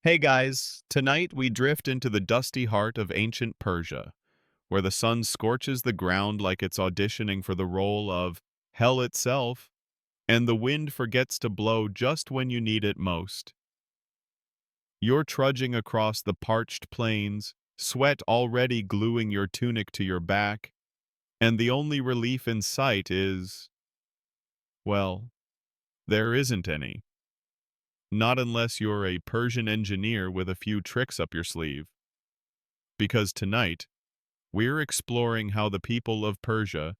Hey guys, tonight we drift into the dusty heart of ancient Persia, where the sun scorches the ground like it's auditioning for the role of hell itself, and the wind forgets to blow just when you need it most. You're trudging across the parched plains, sweat already gluing your tunic to your back, and the only relief in sight is, well, there isn't any. Not unless you're a Persian engineer with a few tricks up your sleeve. Because tonight, we're exploring how the people of Persia,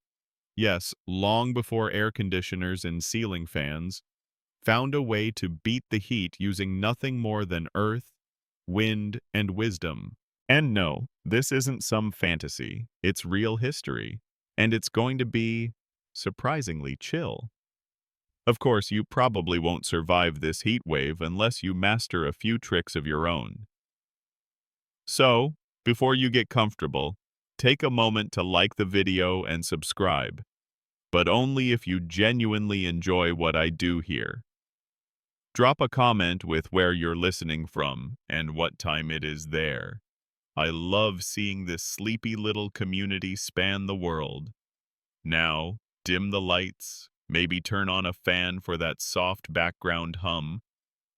yes, long before air conditioners and ceiling fans, found a way to beat the heat using nothing more than earth, wind, and wisdom. And no, this isn't some fantasy. It's real history. And it's going to be surprisingly chill. Of course, you probably won't survive this heat wave unless you master a few tricks of your own. So, before you get comfortable, take a moment to like the video and subscribe, but only if you genuinely enjoy what I do here. Drop a comment with where you're listening from and what time it is there. I love seeing this sleepy little community span the world. Now, dim the lights, maybe turn on a fan for that soft background hum,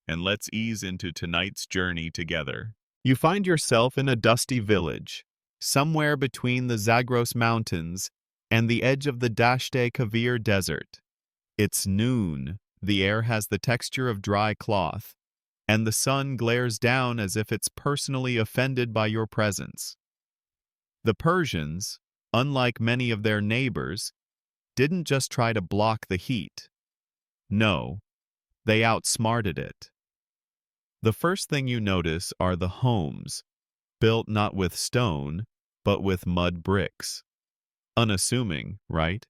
and let's ease into tonight's journey together. You find yourself in a dusty village, somewhere between the Zagros Mountains and the edge of the Dasht-e Kavir Desert. It's noon, the air has the texture of dry cloth, and the sun glares down as if it's personally offended by your presence. The Persians, unlike many of their neighbors, didn't just try to block the heat. No, they outsmarted it. The first thing you notice are the homes, built not with stone, but with mud bricks. Unassuming, right?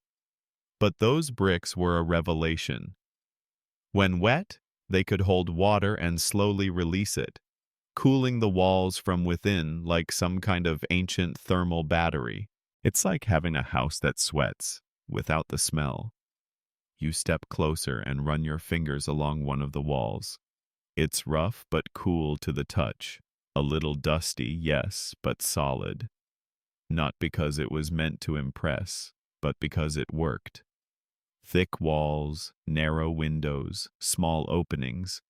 But those bricks were a revelation. When wet, they could hold water and slowly release it, cooling the walls from within like some kind of ancient thermal battery. It's like having a house that sweats, without the smell. You step closer and run your fingers along one of the walls. It's rough but cool to the touch. A little dusty, yes, but solid. Not because it was meant to impress, but because it worked. Thick walls, narrow windows, small openings,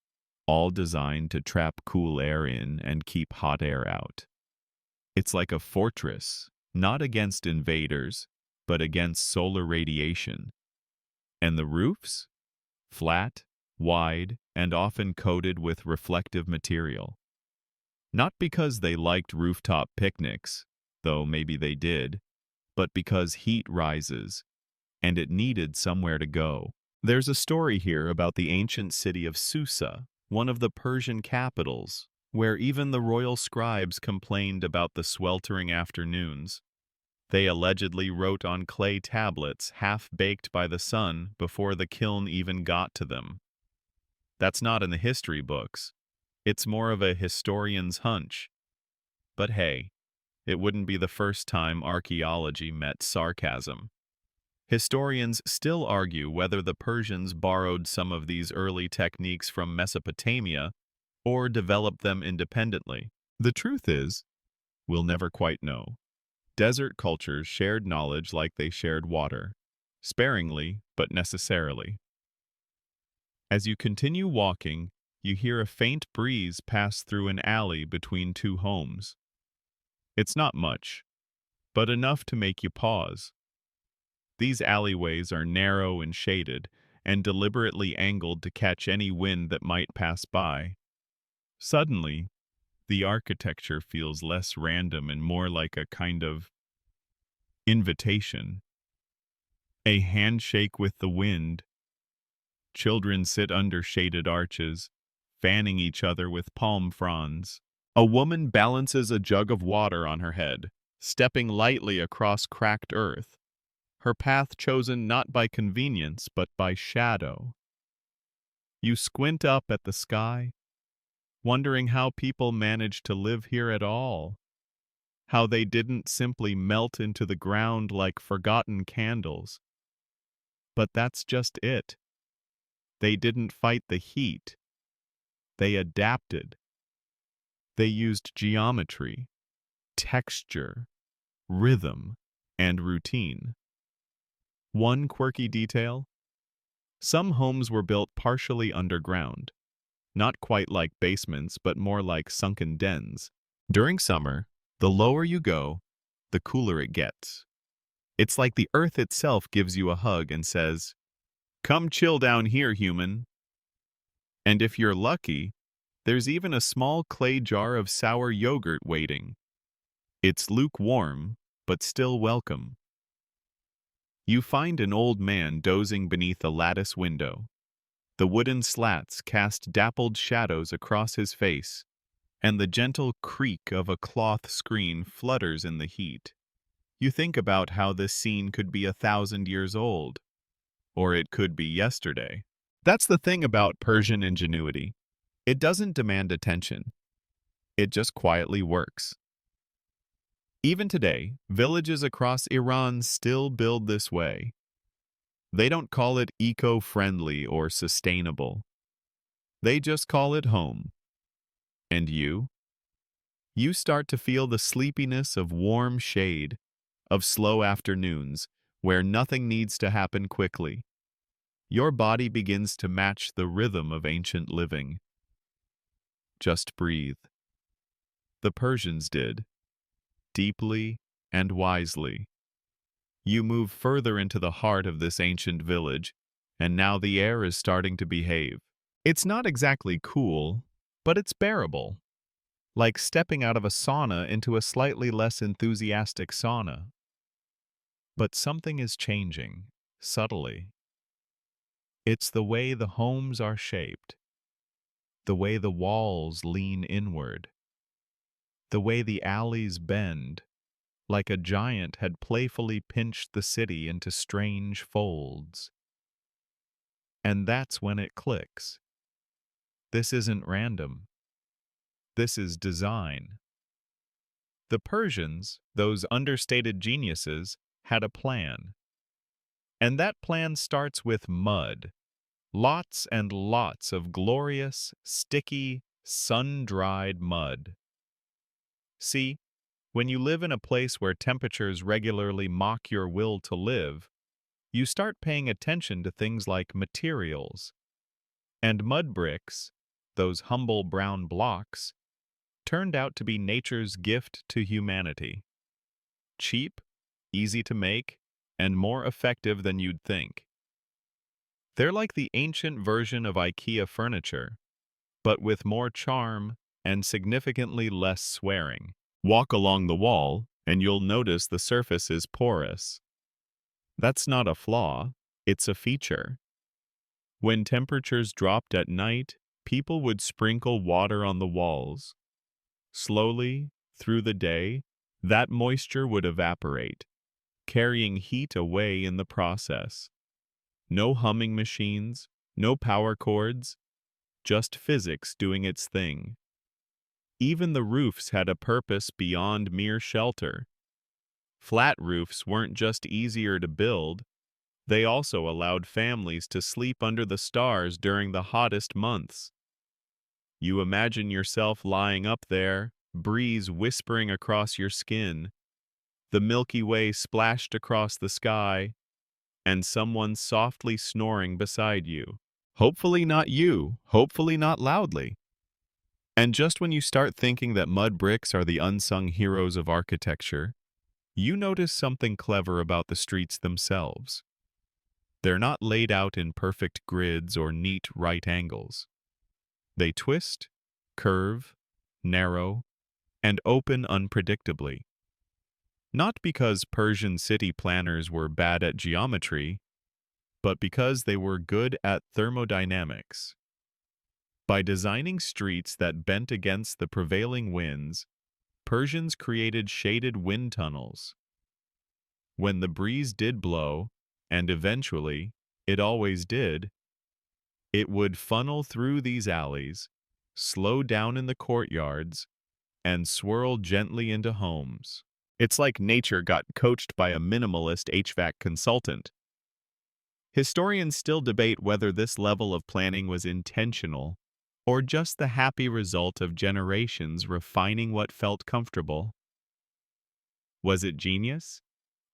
all designed to trap cool air in and keep hot air out. It's like a fortress, not against invaders, but against solar radiation. And the roofs? Flat, wide, and often coated with reflective material. Not because they liked rooftop picnics, though maybe they did, but because heat rises, and it needed somewhere to go. There's a story here about the ancient city of Susa, one of the Persian capitals, where even the royal scribes complained about the sweltering afternoons. They allegedly wrote on clay tablets half-baked by the sun before the kiln even got to them. That's not in the history books. It's more of a historian's hunch. But hey, it wouldn't be the first time archaeology met sarcasm. Historians still argue whether the Persians borrowed some of these early techniques from Mesopotamia or developed them independently. The truth is, we'll never quite know. Desert cultures shared knowledge like they shared water, sparingly but necessarily. As you continue walking, you hear a faint breeze pass through an alley between two homes. It's not much, but enough to make you pause. These alleyways are narrow and shaded, and deliberately angled to catch any wind that might pass by. Suddenly, the architecture feels less random and more like a kind of invitation. A handshake with the wind. Children sit under shaded arches, fanning each other with palm fronds. A woman balances a jug of water on her head, stepping lightly across cracked earth, her path chosen not by convenience but by shadow. You squint up at the sky, wondering how people managed to live here at all, how they didn't simply melt into the ground like forgotten candles. But that's just it. They didn't fight the heat. They adapted. They used geometry, texture, rhythm, and routine. One quirky detail: some homes were built partially underground, not quite like basements, but more like sunken dens. During summer, the lower you go, the cooler it gets. It's like the earth itself gives you a hug and says, "Come chill down here, human." And if you're lucky, there's even a small clay jar of sour yogurt waiting. It's lukewarm, but still welcome. You find an old man dozing beneath a lattice window. The wooden slats cast dappled shadows across his face, and the gentle creak of a cloth screen flutters in the heat. You think about how this scene could be 1,000 years old, or it could be yesterday. That's the thing about Persian ingenuity. It doesn't demand attention. It just quietly works. Even today, villages across Iran still build this way. They don't call it eco-friendly or sustainable. They just call it home. And you? You start to feel the sleepiness of warm shade, of slow afternoons, where nothing needs to happen quickly. Your body begins to match the rhythm of ancient living. Just breathe. The Persians did, deeply and wisely. You move further into the heart of this ancient village, and now the air is starting to behave. It's not exactly cool, but it's bearable. Like stepping out of a sauna into a slightly less enthusiastic sauna. But something is changing, subtly. It's the way the homes are shaped, the way the walls lean inward, the way the alleys bend, like a giant had playfully pinched the city into strange folds. And that's when it clicks. This isn't random. This is design. The Persians, those understated geniuses, had a plan. And that plan starts with mud. Lots and lots of glorious, sticky, sun-dried mud. See, when you live in a place where temperatures regularly mock your will to live, you start paying attention to things like materials. And mud bricks, those humble brown blocks, turned out to be nature's gift to humanity. Cheap, easy to make, and more effective than you'd think. They're like the ancient version of IKEA furniture, but with more charm and significantly less swearing. Walk along the wall, and you'll notice the surface is porous. That's not a flaw, it's a feature. When temperatures dropped at night, people would sprinkle water on the walls. Slowly, through the day, that moisture would evaporate, carrying heat away in the process. No humming machines, no power cords, just physics doing its thing. Even the roofs had a purpose beyond mere shelter. Flat roofs weren't just easier to build, they also allowed families to sleep under the stars during the hottest months. You imagine yourself lying up there, breeze whispering across your skin, the Milky Way splashed across the sky, and someone softly snoring beside you. Hopefully not you, hopefully not loudly. And just when you start thinking that mud bricks are the unsung heroes of architecture, you notice something clever about the streets themselves. They're not laid out in perfect grids or neat right angles. They twist, curve, narrow, and open unpredictably. Not because Persian city planners were bad at geometry, but because they were good at thermodynamics. By designing streets that bent against the prevailing winds, Persians created shaded wind tunnels. When the breeze did blow, and eventually, it always did, it would funnel through these alleys, slow down in the courtyards, and swirl gently into homes. It's like nature got coached by a minimalist HVAC consultant. Historians still debate whether this level of planning was intentional or just the happy result of generations refining what felt comfortable? Was it genius,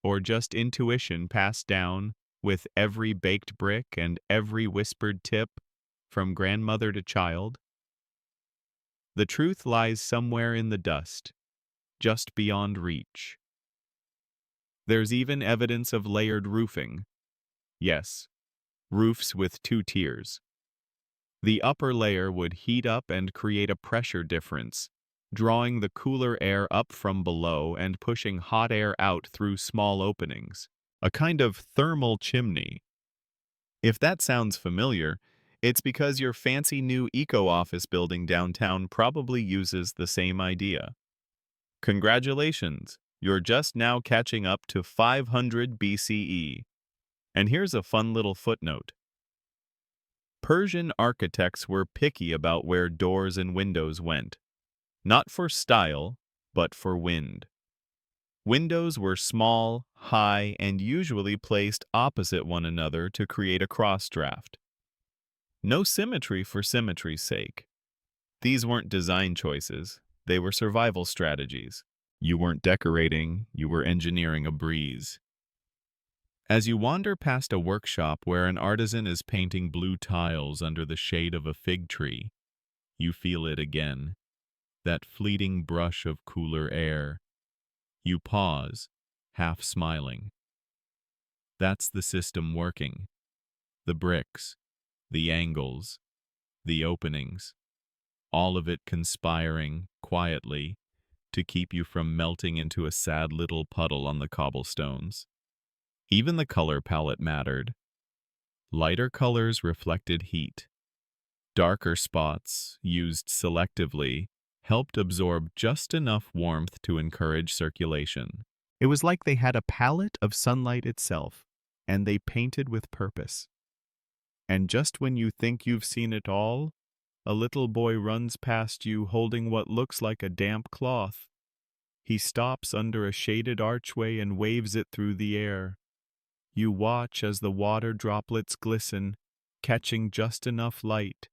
or just intuition passed down with every baked brick and every whispered tip from grandmother to child? The truth lies somewhere in the dust, just beyond reach. There's even evidence of layered roofing. Yes, roofs with two tiers. The upper layer would heat up and create a pressure difference, drawing the cooler air up from below and pushing hot air out through small openings. A kind of thermal chimney. If that sounds familiar, it's because your fancy new eco-office building downtown probably uses the same idea. Congratulations, you're just now catching up to 500 BCE. And here's a fun little footnote. Persian architects were picky about where doors and windows went, not for style, but for wind. Windows were small, high, and usually placed opposite one another to create a cross-draft. No symmetry for symmetry's sake. These weren't design choices, they were survival strategies. You weren't decorating, you were engineering a breeze. As you wander past a workshop where an artisan is painting blue tiles under the shade of a fig tree, you feel it again, that fleeting brush of cooler air. You pause, half smiling. That's the system working. The bricks, the angles, the openings, all of it conspiring, quietly, to keep you from melting into a sad little puddle on the cobblestones. Even the color palette mattered. Lighter colors reflected heat. Darker spots, used selectively, helped absorb just enough warmth to encourage circulation. It was like they had a palette of sunlight itself, and they painted with purpose. And just when you think you've seen it all, a little boy runs past you holding what looks like a damp cloth. He stops under a shaded archway and waves it through the air. You watch as the water droplets glisten, catching just enough light,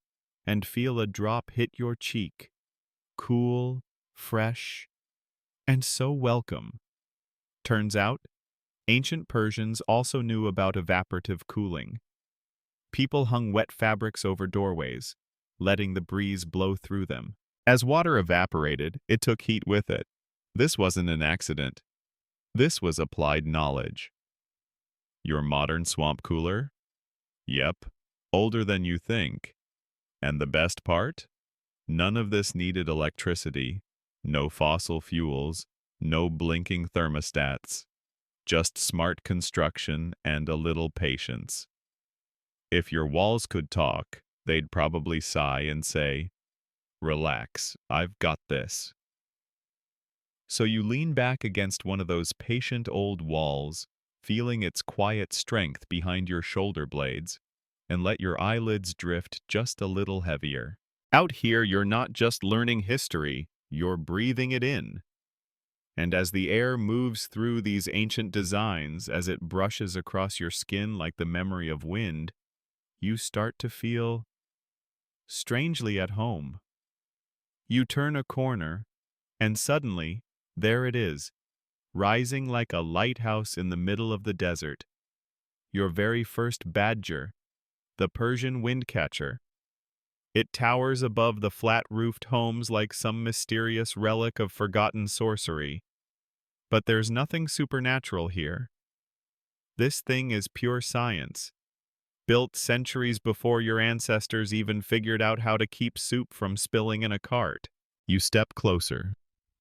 and feel a drop hit your cheek. Cool, fresh, and so welcome. Turns out, ancient Persians also knew about evaporative cooling. People hung wet fabrics over doorways, letting the breeze blow through them. As water evaporated, it took heat with it. This wasn't an accident. This was applied knowledge. Your modern swamp cooler? Yep, older than you think. And the best part? None of this needed electricity, no fossil fuels, no blinking thermostats. Just smart construction and a little patience. If your walls could talk, they'd probably sigh and say, "Relax, I've got this." So you lean back against one of those patient old walls, feeling its quiet strength behind your shoulder blades, and let your eyelids drift just a little heavier. Out here, you're not just learning history, you're breathing it in. And as the air moves through these ancient designs, as it brushes across your skin like the memory of wind, you start to feel strangely at home. You turn a corner, and suddenly, there it is, rising like a lighthouse in the middle of the desert. Your very first badger, the Persian Windcatcher. It towers above the flat-roofed homes like some mysterious relic of forgotten sorcery. But there's nothing supernatural here. This thing is pure science, built centuries before your ancestors even figured out how to keep soup from spilling in a cart. You step closer,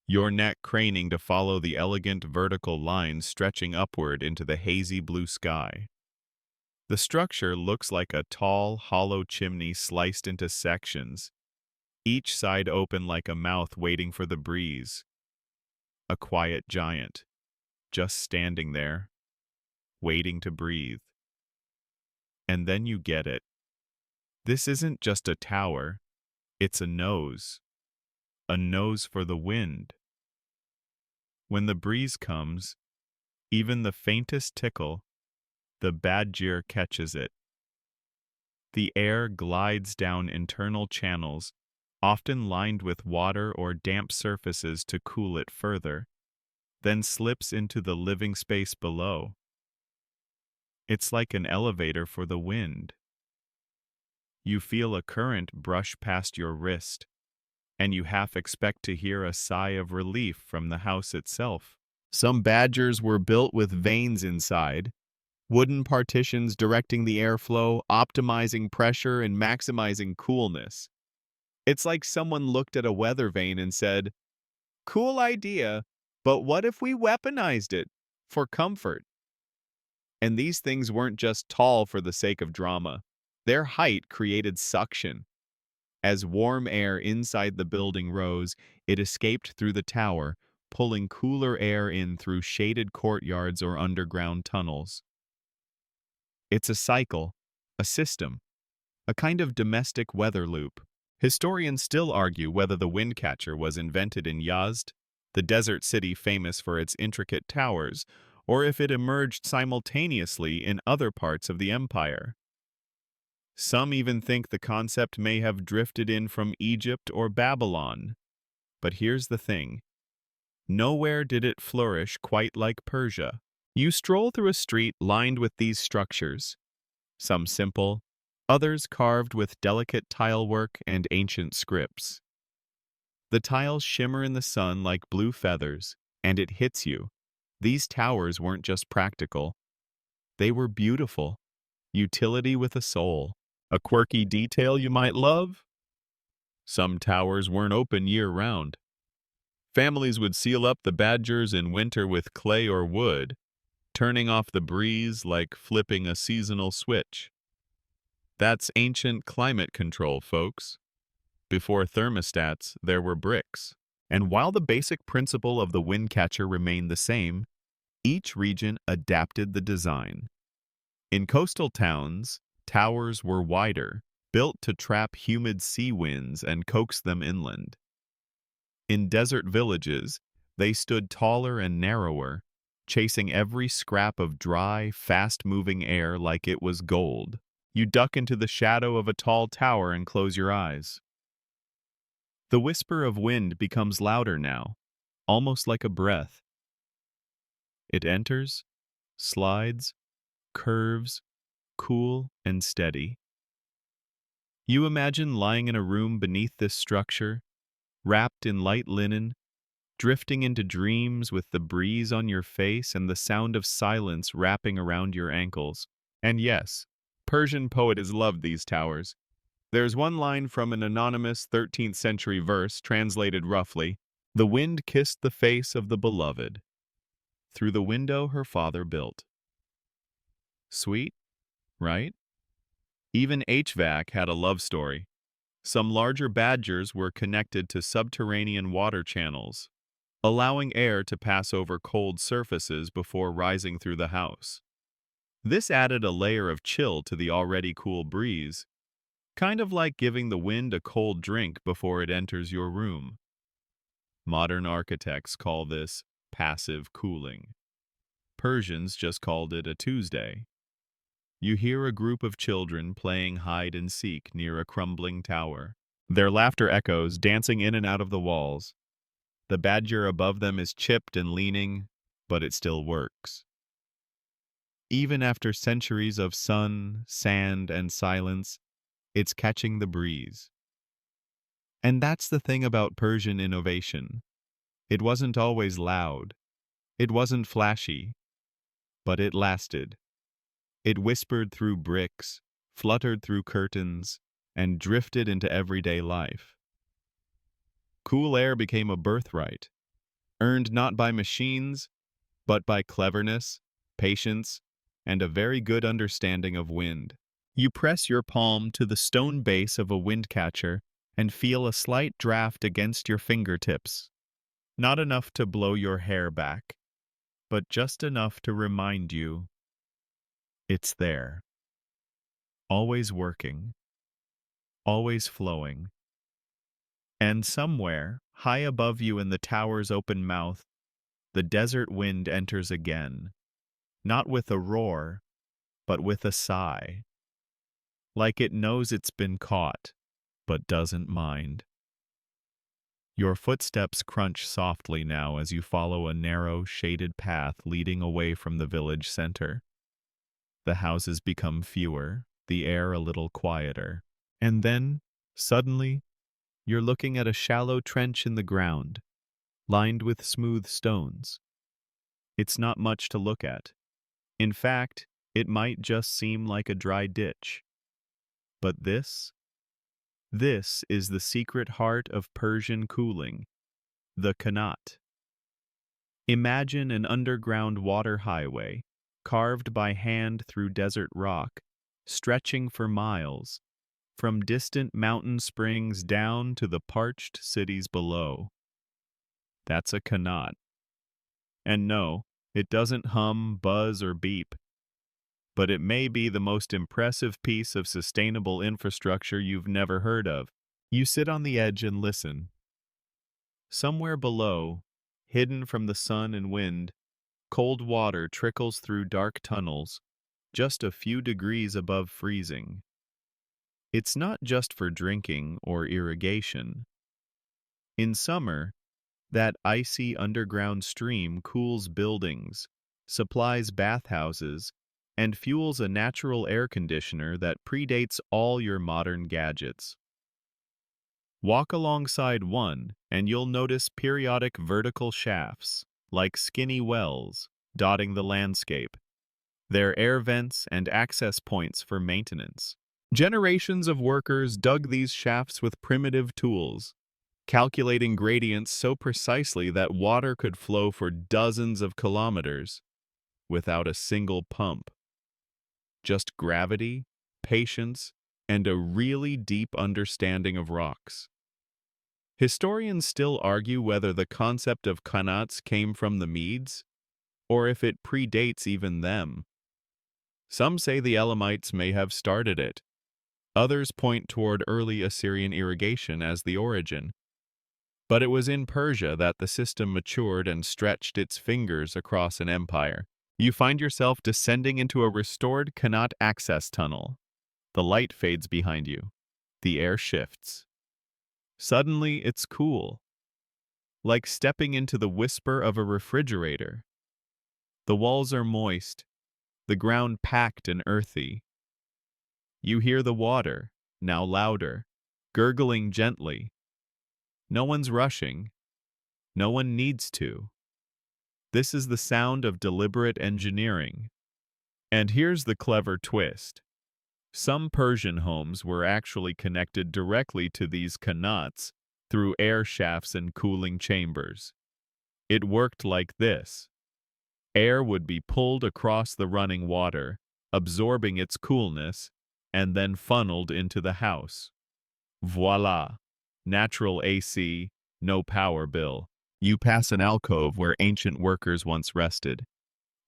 your neck craning to follow the elegant vertical lines stretching upward into the hazy blue sky. The structure looks like a tall, hollow chimney sliced into sections, each side open like a mouth waiting for the breeze. A quiet giant, just standing there, waiting to breathe. And then you get it. This isn't just a tower, it's a nose for the wind. When the breeze comes, even the faintest tickle, the badger catches it. The air glides down internal channels, often lined with water or damp surfaces to cool it further, then slips into the living space below. It's like an elevator for the wind. You feel a current brush past your wrist, and you half expect to hear a sigh of relief from the house itself. Some badgers were built with vanes inside, wooden partitions directing the airflow, optimizing pressure, and maximizing coolness. It's like someone looked at a weather vane and said, "Cool idea, but what if we weaponized it for comfort?" And these things weren't just tall for the sake of drama. Their height created suction. As warm air inside the building rose, it escaped through the tower, pulling cooler air in through shaded courtyards or underground tunnels. It's a cycle, a system, a kind of domestic weather loop. Historians still argue whether the Windcatcher was invented in Yazd, the desert city famous for its intricate towers, or if it emerged simultaneously in other parts of the empire. Some even think the concept may have drifted in from Egypt or Babylon. But here's the thing. Nowhere did it flourish quite like Persia. You stroll through a street lined with these structures, some simple, others carved with delicate tilework and ancient scripts. The tiles shimmer in the sun like blue feathers, and it hits you. These towers weren't just practical. They were beautiful. Utility with a soul. A quirky detail you might love? Some towers weren't open year-round. Families would seal up the badgers in winter with clay or wood, turning off the breeze like flipping a seasonal switch. That's ancient climate control, folks. Before thermostats, there were bricks. And while the basic principle of the Windcatcher remained the same, each region adapted the design. In coastal towns, towers were wider, built to trap humid sea winds and coax them inland. In desert villages, they stood taller and narrower, chasing every scrap of dry, fast-moving air like it was gold. You duck into the shadow of a tall tower and close your eyes. The whisper of wind becomes louder now, almost like a breath. It enters, slides, curves, cool and steady. You imagine lying in a room beneath this structure, wrapped in light linen, drifting into dreams with the breeze on your face and the sound of silence wrapping around your ankles. And yes, Persian poets loved these towers. There's one line from an anonymous 13th century verse translated roughly, "The wind kissed the face of the beloved. Through the window her father built." Sweet, right? Even HVAC had a love story. Some larger badgers were connected to subterranean water channels, allowing air to pass over cold surfaces before rising through the house. This added a layer of chill to the already cool breeze, kind of like giving the wind a cold drink before it enters your room. Modern architects call this passive cooling. Persians just called it a Tuesday. You hear a group of children playing hide and seek near a crumbling tower. Their laughter echoes, dancing in and out of the walls. The badger above them is chipped and leaning, but it still works. Even after centuries of sun, sand, and silence, it's catching the breeze. And that's the thing about Persian innovation. It wasn't always loud. It wasn't flashy. But it lasted. It whispered through bricks, fluttered through curtains, and drifted into everyday life. Cool air became a birthright, earned not by machines, but by cleverness, patience, and a very good understanding of wind. You press your palm to the stone base of a windcatcher and feel a slight draft against your fingertips. Not enough to blow your hair back, but just enough to remind you it's there. Always working, always flowing. And somewhere, high above you in the tower's open mouth, the desert wind enters again, not with a roar, but with a sigh. like it knows it's been caught, but doesn't mind. Your footsteps crunch softly now as you follow a narrow, shaded path leading away from the village center. The houses become fewer, the air a little quieter. And then, suddenly, you're looking at a shallow trench in the ground, lined with smooth stones. It's not much to look at. In fact, it might just seem like a dry ditch. But this is the secret heart of Persian cooling, the Qanat. Imagine an underground water highway, carved by hand through desert rock, stretching for miles, from distant mountain springs down to the parched cities below. That's a Qanat. And no, it doesn't hum, buzz, or beep, but it may be the most impressive piece of sustainable infrastructure you've never heard of. You sit on the edge and listen. Somewhere below, hidden from the sun and wind, cold water trickles through dark tunnels, just a few degrees above freezing. It's not just for drinking or irrigation. In summer, that icy underground stream cools buildings, supplies bathhouses, and fuels a natural air conditioner that predates all your modern gadgets. Walk alongside one, and you'll notice periodic vertical shafts, like skinny wells, dotting the landscape. They're air vents and access points for maintenance. Generations of workers dug these shafts with primitive tools, calculating gradients so precisely that water could flow for dozens of kilometers without a single pump. Just gravity, patience, and a really deep understanding of rocks. Historians still argue whether the concept of Qanats came from the Medes, or if it predates even them. Some say the Elamites may have started it. Others point toward early Assyrian irrigation as the origin. But it was in Persia that the system matured and stretched its fingers across an empire. You find yourself descending into a restored Qanat access tunnel. The light fades behind you. The air shifts. Suddenly, it's cool, like stepping into the whisper of a refrigerator. The walls are moist, the ground packed and earthy. You hear the water, now louder, gurgling gently. No one's rushing. No one needs to. This is the sound of deliberate engineering. And here's the clever twist. Some Persian homes were actually connected directly to these qanats through air shafts and cooling chambers. It worked like this. Air would be pulled across the running water, absorbing its coolness, and then funneled into the house. Voila! Natural AC, no power bill. You pass an alcove where ancient workers once rested.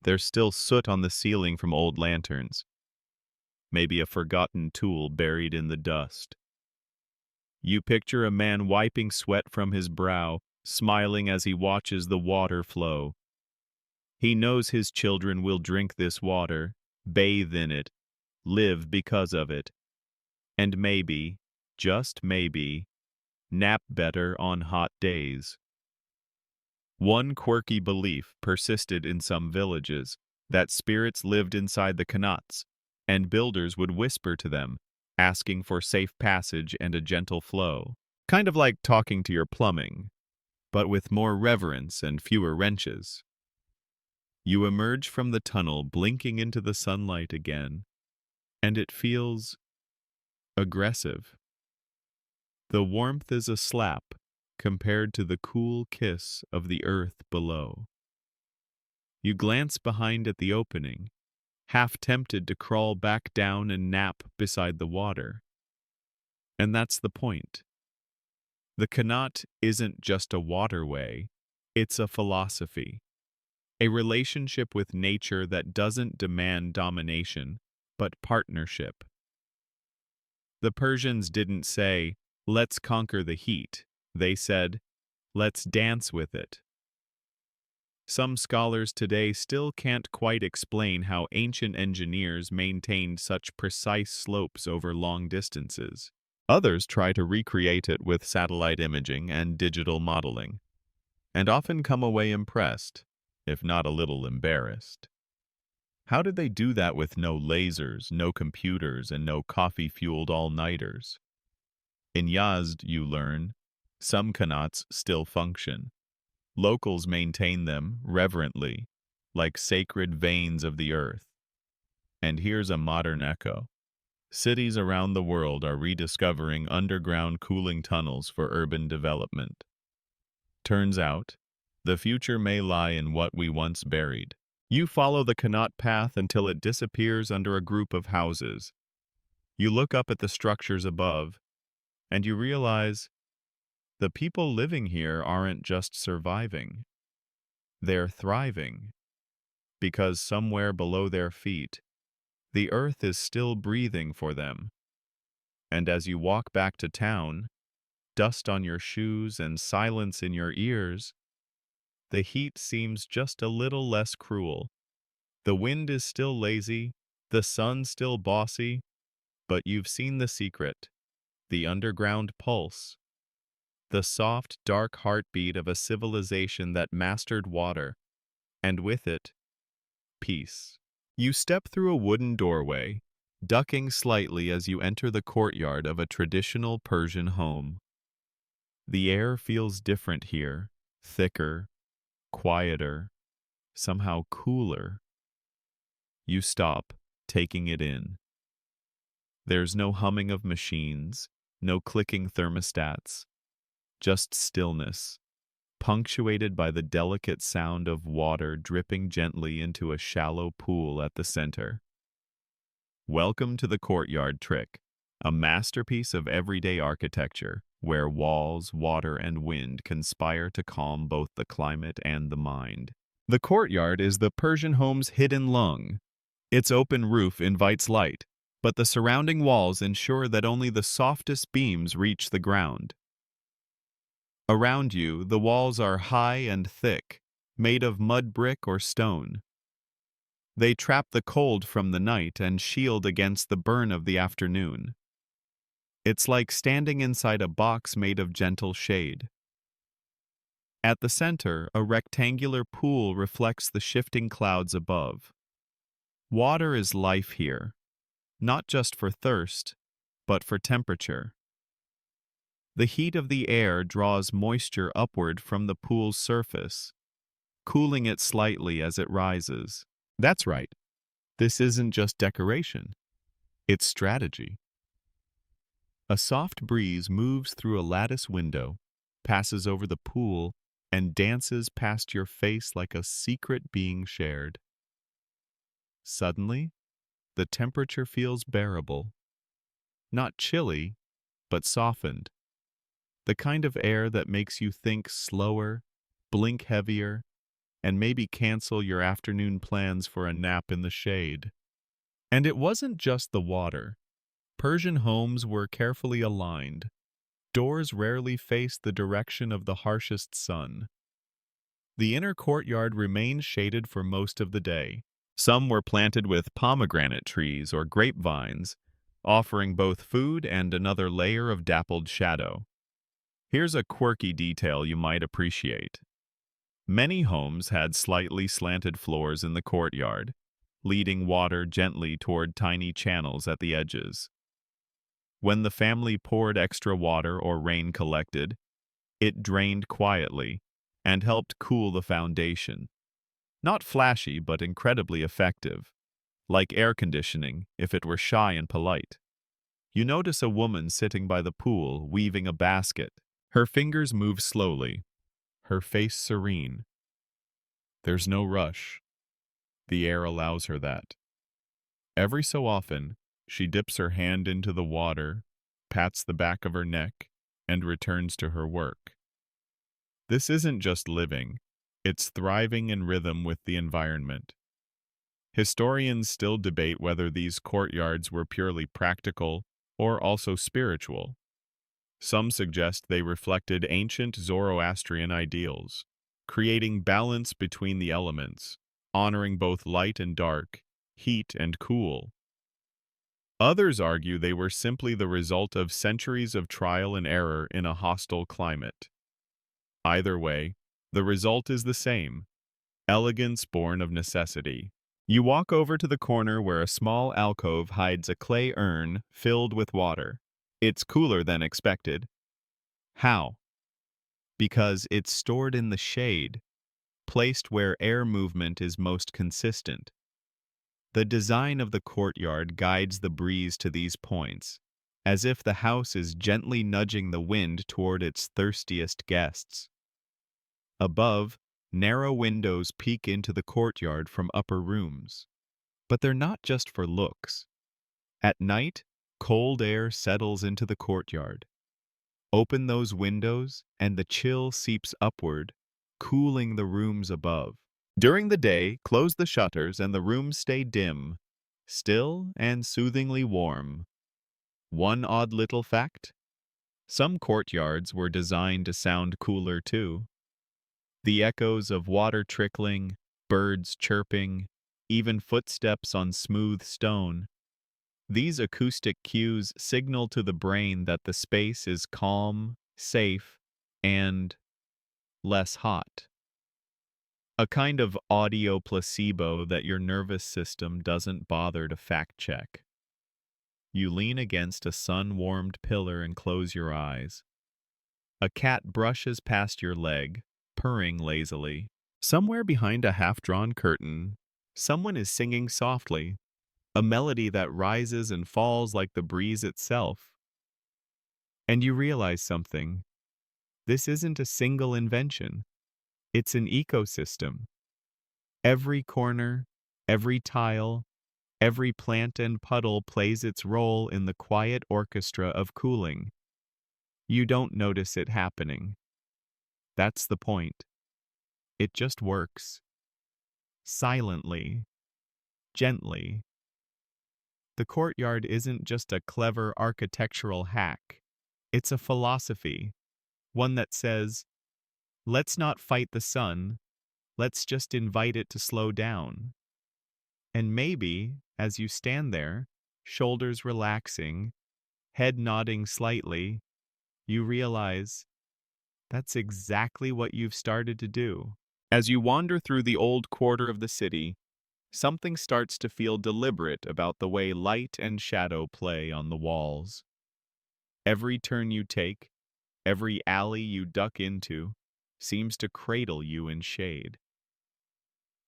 There's still soot on the ceiling from old lanterns. Maybe a forgotten tool buried in the dust. You picture a man wiping sweat from his brow, smiling as he watches the water flow. He knows his children will drink this water, bathe in it, live because of it, and maybe, just maybe, nap better on hot days. One quirky belief persisted in some villages, that spirits lived inside the qanats, and builders would whisper to them, asking for safe passage and a gentle flow. Kind of like talking to your plumbing, but with more reverence and fewer wrenches. You emerge from the tunnel blinking into the sunlight again, and it feels aggressive. The warmth is a slap compared to the cool kiss of the earth below. You glance behind at the opening, half tempted to crawl back down and nap beside the water. And that's the point. The qanat isn't just a waterway, it's a philosophy, a relationship with nature that doesn't demand domination, but partnership. The Persians didn't say, "Let's conquer the heat." They said, "Let's dance with it." Some scholars today still can't quite explain how ancient engineers maintained such precise slopes over long distances. Others try to recreate it with satellite imaging and digital modeling, and often come away impressed, if not a little embarrassed. How did they do that with no lasers, no computers, and no coffee-fueled all-nighters? In Yazd, you learn, some qanats still function. Locals maintain them reverently, like sacred veins of the earth. And here's a modern echo. Cities around the world are rediscovering underground cooling tunnels for urban development. Turns out, the future may lie in what we once buried. You follow the qanat path until it disappears under a group of houses. You look up at the structures above, and you realize the people living here aren't just surviving. They're thriving, because somewhere below their feet, the earth is still breathing for them. And as you walk back to town, dust on your shoes and silence in your ears, the heat seems just a little less cruel. The wind is still lazy, the sun still bossy, but you've seen the secret, the underground pulse, the soft, dark heartbeat of a civilization that mastered water, and with it, peace. You step through a wooden doorway, ducking slightly as you enter the courtyard of a traditional Persian home. The air feels different here, thicker, quieter, somehow cooler. You stop, taking it in. There's no humming of machines, no clicking thermostats, just stillness, punctuated by the delicate sound of water dripping gently into a shallow pool at the center. Welcome to the courtyard trick, a masterpiece of everyday architecture, where walls, water, and wind conspire to calm both the climate and the mind. The courtyard is the Persian home's hidden lung. Its open roof invites light, but the surrounding walls ensure that only the softest beams reach the ground. Around you, the walls are high and thick, made of mud brick or stone. They trap the cold from the night and shield against the burn of the afternoon. It's like standing inside a box made of gentle shade. At the center, a rectangular pool reflects the shifting clouds above. Water is life here, not just for thirst, but for temperature. The heat of the air draws moisture upward from the pool's surface, cooling it slightly as it rises. That's right. This isn't just decoration. It's strategy. A soft breeze moves through a lattice window, passes over the pool, and dances past your face like a secret being shared. Suddenly, the temperature feels bearable. Not chilly, but softened. The kind of air that makes you think slower, blink heavier, and maybe cancel your afternoon plans for a nap in the shade. And it wasn't just the water. Persian homes were carefully aligned. Doors rarely faced the direction of the harshest sun. The inner courtyard remained shaded for most of the day. Some were planted with pomegranate trees or grapevines, offering both food and another layer of dappled shadow. Here's a quirky detail you might appreciate. Many homes had slightly slanted floors in the courtyard, leading water gently toward tiny channels at the edges. When the family poured extra water or rain collected, it drained quietly and helped cool the foundation. Not flashy, but incredibly effective, like air conditioning if it were shy and polite. You notice a woman sitting by the pool weaving a basket. Her fingers move slowly, her face serene. There's no rush. The air allows her that. Every so often, she dips her hand into the water, pats the back of her neck, and returns to her work. This isn't just living, it's thriving in rhythm with the environment. Historians still debate whether these courtyards were purely practical or also spiritual. Some suggest they reflected ancient Zoroastrian ideals. creating balance between the elements, honoring both light and dark, heat and cool. Others argue they were simply the result of centuries of trial and error in a hostile climate. Either way, the result is the same: elegance born of necessity. You walk over to the corner where a small alcove hides a clay urn filled with water. It's cooler than expected. How? Because it's stored in the shade, placed where air movement is most consistent. The design of the courtyard guides the breeze to these points, as if the house is gently nudging the wind toward its thirstiest guests. Above, narrow windows peek into the courtyard from upper rooms. But they're not just for looks. At night, cold air settles into the courtyard. Open those windows, and the chill seeps upward, cooling the rooms above. During the day, close the shutters and the rooms stay dim, still and soothingly warm. One odd little fact: some courtyards were designed to sound cooler too. The echoes of water trickling, birds chirping, even footsteps on smooth stone. These acoustic cues signal to the brain that the space is calm, safe, and less hot. A kind of audio placebo that your nervous system doesn't bother to fact-check. You lean against a sun-warmed pillar and close your eyes. A cat brushes past your leg, purring lazily. Somewhere behind a half-drawn curtain, someone is singing softly, a melody that rises and falls like the breeze itself. And you realize something. This isn't a single invention. It's an ecosystem. Every corner, every tile, every plant and puddle plays its role in the quiet orchestra of cooling. You don't notice it happening. That's the point. It just works. Silently, gently. The courtyard isn't just a clever architectural hack. It's a philosophy, one that says, let's not fight the sun, let's just invite it to slow down. And maybe, as you stand there, shoulders relaxing, head nodding slightly, you realize that's exactly what you've started to do. As you wander through the old quarter of the city, something starts to feel deliberate about the way light and shadow play on the walls. Every turn you take, every alley you duck into, seems to cradle you in shade.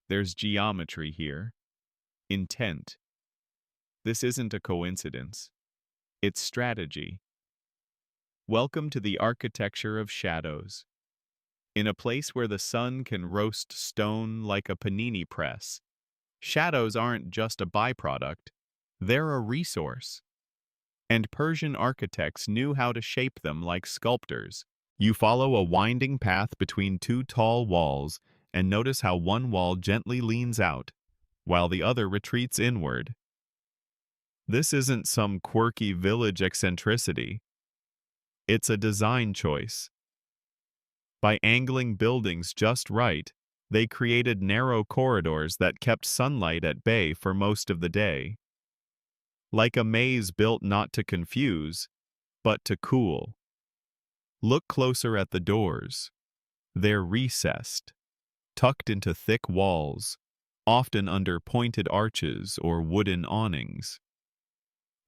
There's geometry here, intent. This isn't a coincidence. It's strategy. Welcome to the architecture of shadows. In a place where the sun can roast stone like a panini press, shadows aren't just a byproduct, they're a resource. And Persian architects knew how to shape them like sculptors. You follow a winding path between two tall walls and notice how one wall gently leans out, while the other retreats inward. This isn't some quirky village eccentricity. It's a design choice. By angling buildings just right, they created narrow corridors that kept sunlight at bay for most of the day. Like a maze built not to confuse, but to cool. Look closer at the doors. They're recessed, tucked into thick walls, often under pointed arches or wooden awnings.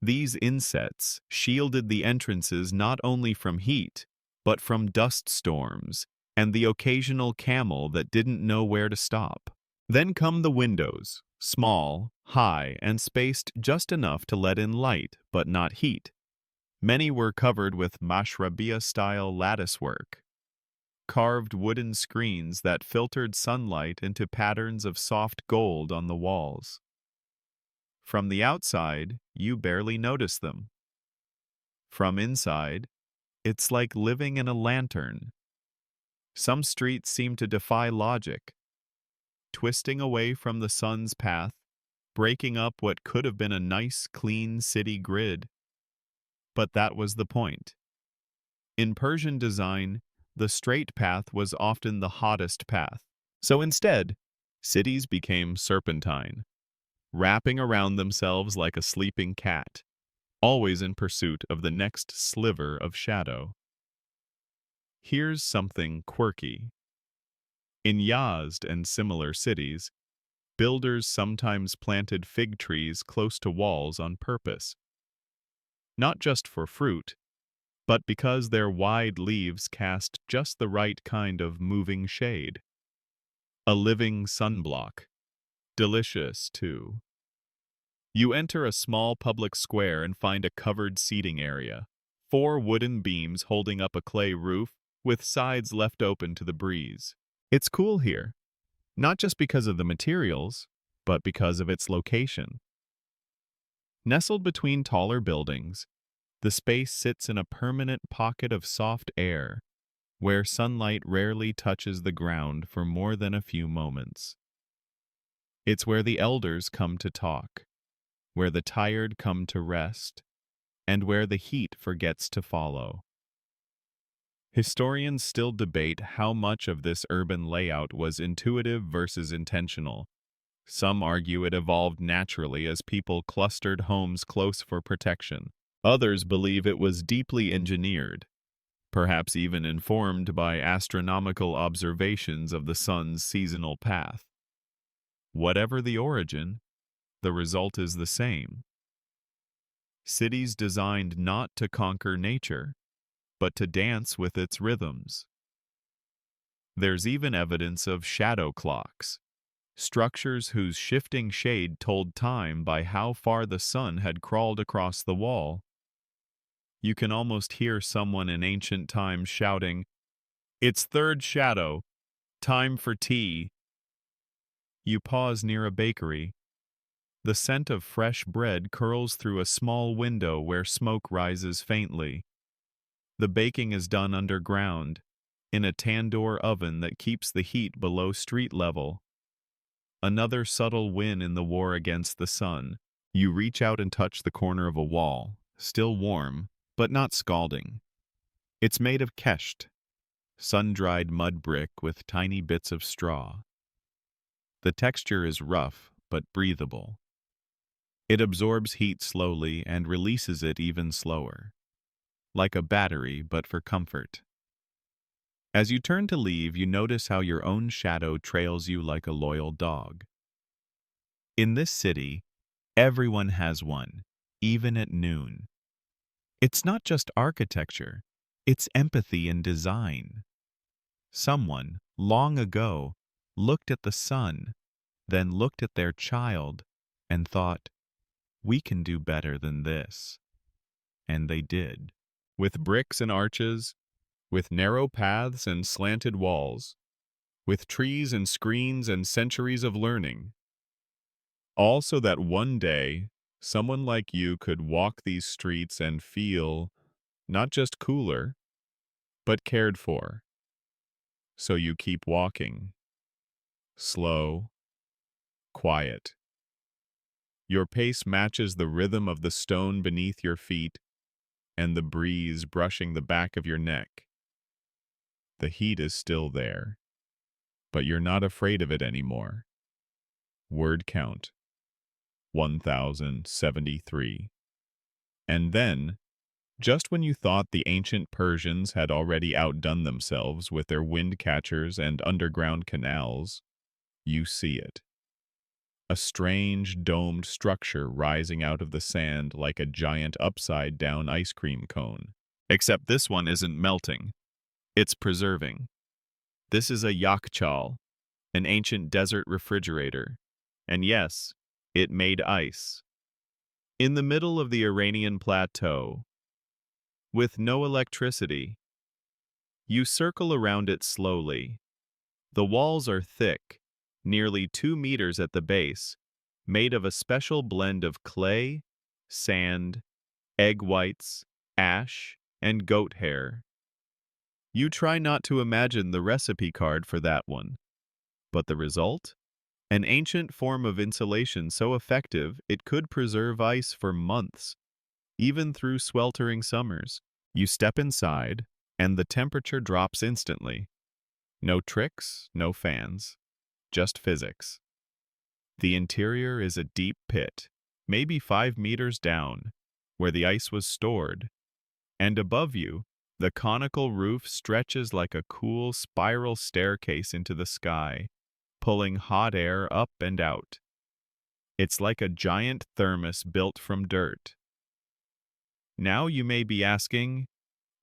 These insets shielded the entrances not only from heat, but from dust storms and the occasional camel that didn't know where to stop. Then come the windows, small, high, and spaced just enough to let in light, but not heat. Many were covered with mashrabiyah-style latticework, carved wooden screens that filtered sunlight into patterns of soft gold on the walls. From the outside, you barely notice them. From inside, it's like living in a lantern. Some streets seem to defy logic, twisting away from the sun's path, breaking up what could have been a nice, clean city grid. But that was the point. In Persian design, the straight path was often the hottest path. So instead, cities became serpentine, wrapping around themselves like a sleeping cat, always in pursuit of the next sliver of shadow. Here's something quirky. In Yazd and similar cities, builders sometimes planted fig trees close to walls on purpose, not just for fruit, but because their wide leaves cast just the right kind of moving shade. A living sunblock. Delicious, too. You enter a small public square and find a covered seating area. 4 wooden beams holding up a clay roof with sides left open to the breeze. It's cool here, not just because of the materials, but because of its location. Nestled between taller buildings, the space sits in a permanent pocket of soft air, where sunlight rarely touches the ground for more than a few moments. It's where the elders come to talk, where the tired come to rest, and where the heat forgets to follow. Historians still debate how much of this urban layout was intuitive versus intentional. Some argue it evolved naturally as people clustered homes close for protection. Others believe it was deeply engineered, perhaps even informed by astronomical observations of the sun's seasonal path. Whatever the origin, the result is the same. Cities designed not to conquer nature, but to dance with its rhythms. There's even evidence of shadow clocks, structures whose shifting shade told time by how far the sun had crawled across the wall. You can almost hear someone in ancient times shouting, "It's third shadow, time for tea." You pause near a bakery. The scent of fresh bread curls through a small window where smoke rises faintly. The baking is done underground, in a tandoor oven that keeps the heat below street level. Another subtle win in the war against the sun. You reach out and touch the corner of a wall, still warm, but not scalding. It's made of kesht, sun-dried mud brick with tiny bits of straw. The texture is rough, but breathable. It absorbs heat slowly and releases it even slower, like a battery but for comfort. As you turn to leave, you notice how your own shadow trails you like a loyal dog. In this city, everyone has one, even at noon. It's not just architecture, it's empathy and design. Someone, long ago, looked at the sun, then looked at their child, and thought, "We can do better than this." And they did. With bricks and arches, with narrow paths and slanted walls, with trees and screens and centuries of learning. All so that one day, someone like you could walk these streets and feel not just cooler, but cared for. So you keep walking. Slow, quiet. Your pace matches the rhythm of the stone beneath your feet and the breeze brushing the back of your neck. The heat is still there, but you're not afraid of it anymore. Word count, 1073. And then, just when you thought the ancient Persians had already outdone themselves with their windcatchers and underground canals, you see it. A strange, domed structure rising out of the sand like a giant upside-down ice cream cone. Except this one isn't melting. It's preserving. This is a yakchal, an ancient desert refrigerator. And yes, it made ice. In the middle of the Iranian plateau, with no electricity, you circle around it slowly. The walls are thick, nearly 2 meters at the base, made of a special blend of clay, sand, egg whites, ash, and goat hair. You try not to imagine the recipe card for that one. But the result? An ancient form of insulation so effective it could preserve ice for months, even through sweltering summers. You step inside, and the temperature drops instantly. No tricks, no fans, just physics. The interior is a deep pit, maybe 5 meters down, where the ice was stored, and above you, the conical roof stretches like a cool spiral staircase into the sky, pulling hot air up and out. It's like a giant thermos built from dirt. Now you may be asking,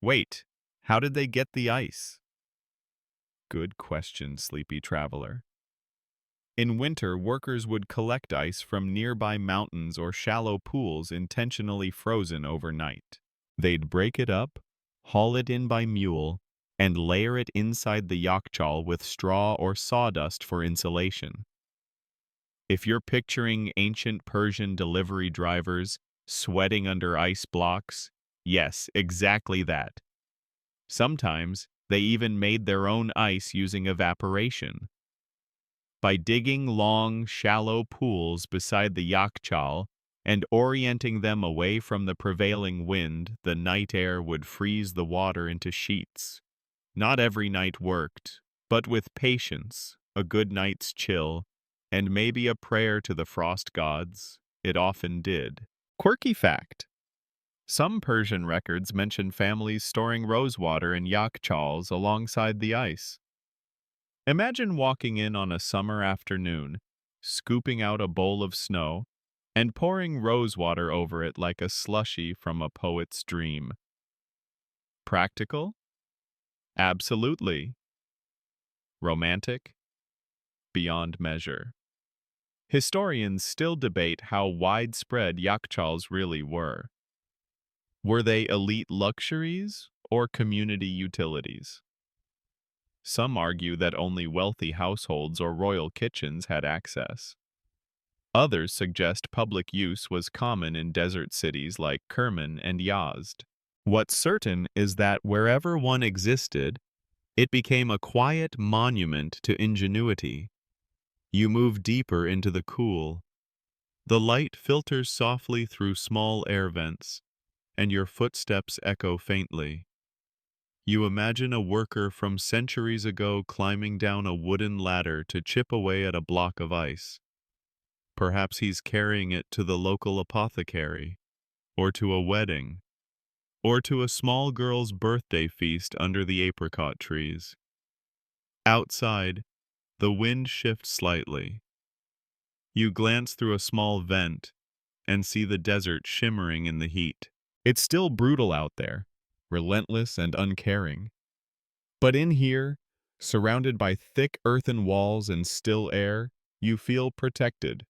wait, how did they get the ice? Good question, sleepy traveler. In winter, workers would collect ice from nearby mountains or shallow pools intentionally frozen overnight. They'd break it up, haul it in by mule, and layer it inside the yakchal with straw or sawdust for insulation. If you're picturing ancient Persian delivery drivers sweating under ice blocks, yes, exactly that. Sometimes they even made their own ice using evaporation. By digging long, shallow pools beside the yakchal and orienting them away from the prevailing wind, the night air would freeze the water into sheets. Not every night worked, but with patience, a good night's chill, and maybe a prayer to the frost gods, it often did. Quirky fact. Some Persian records mention families storing rosewater in yakchals alongside the ice. Imagine walking in on a summer afternoon, scooping out a bowl of snow, and pouring rosewater over it like a slushie from a poet's dream. Practical? Absolutely. Romantic? Beyond measure. Historians still debate how widespread yakchals really were. Were they elite luxuries or community utilities? Some argue that only wealthy households or royal kitchens had access. Others suggest public use was common in desert cities like Kerman and Yazd. What's certain is that wherever one existed, it became a quiet monument to ingenuity. You move deeper into the cool. The light filters softly through small air vents, and your footsteps echo faintly. You imagine a worker from centuries ago climbing down a wooden ladder to chip away at a block of ice. Perhaps he's carrying it to the local apothecary, or to a wedding, or to a small girl's birthday feast under the apricot trees. Outside, the wind shifts slightly. You glance through a small vent and see the desert shimmering in the heat. It's still brutal out there, relentless and uncaring. But in here, surrounded by thick earthen walls and still air, you feel protected.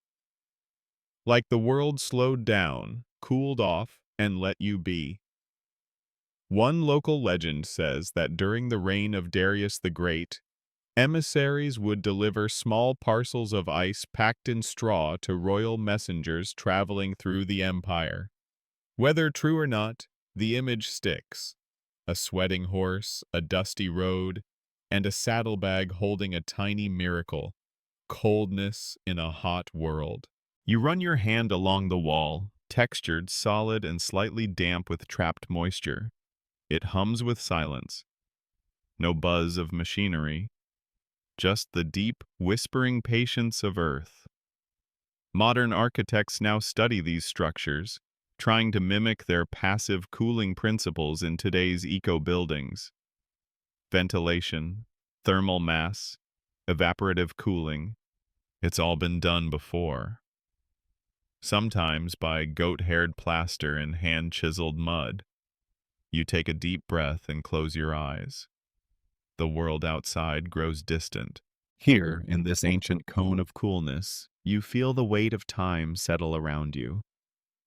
Like the world slowed down, cooled off, and let you be. One local legend says that during the reign of Darius the Great, emissaries would deliver small parcels of ice packed in straw to royal messengers traveling through the empire. Whether true or not, the image sticks. A sweating horse, a dusty road, and a saddlebag holding a tiny miracle, coldness in a hot world. You run your hand along the wall, textured, solid, and slightly damp with trapped moisture. It hums with silence. No buzz of machinery, just the deep, whispering patience of earth. Modern architects now study these structures, trying to mimic their passive cooling principles in today's eco-buildings. Ventilation, thermal mass, evaporative cooling, it's all been done before. Sometimes by goat-haired plaster and hand-chiseled mud. You take a deep breath and close your eyes. The world outside grows distant. Here, in this ancient cone of coolness, you feel the weight of time settle around you.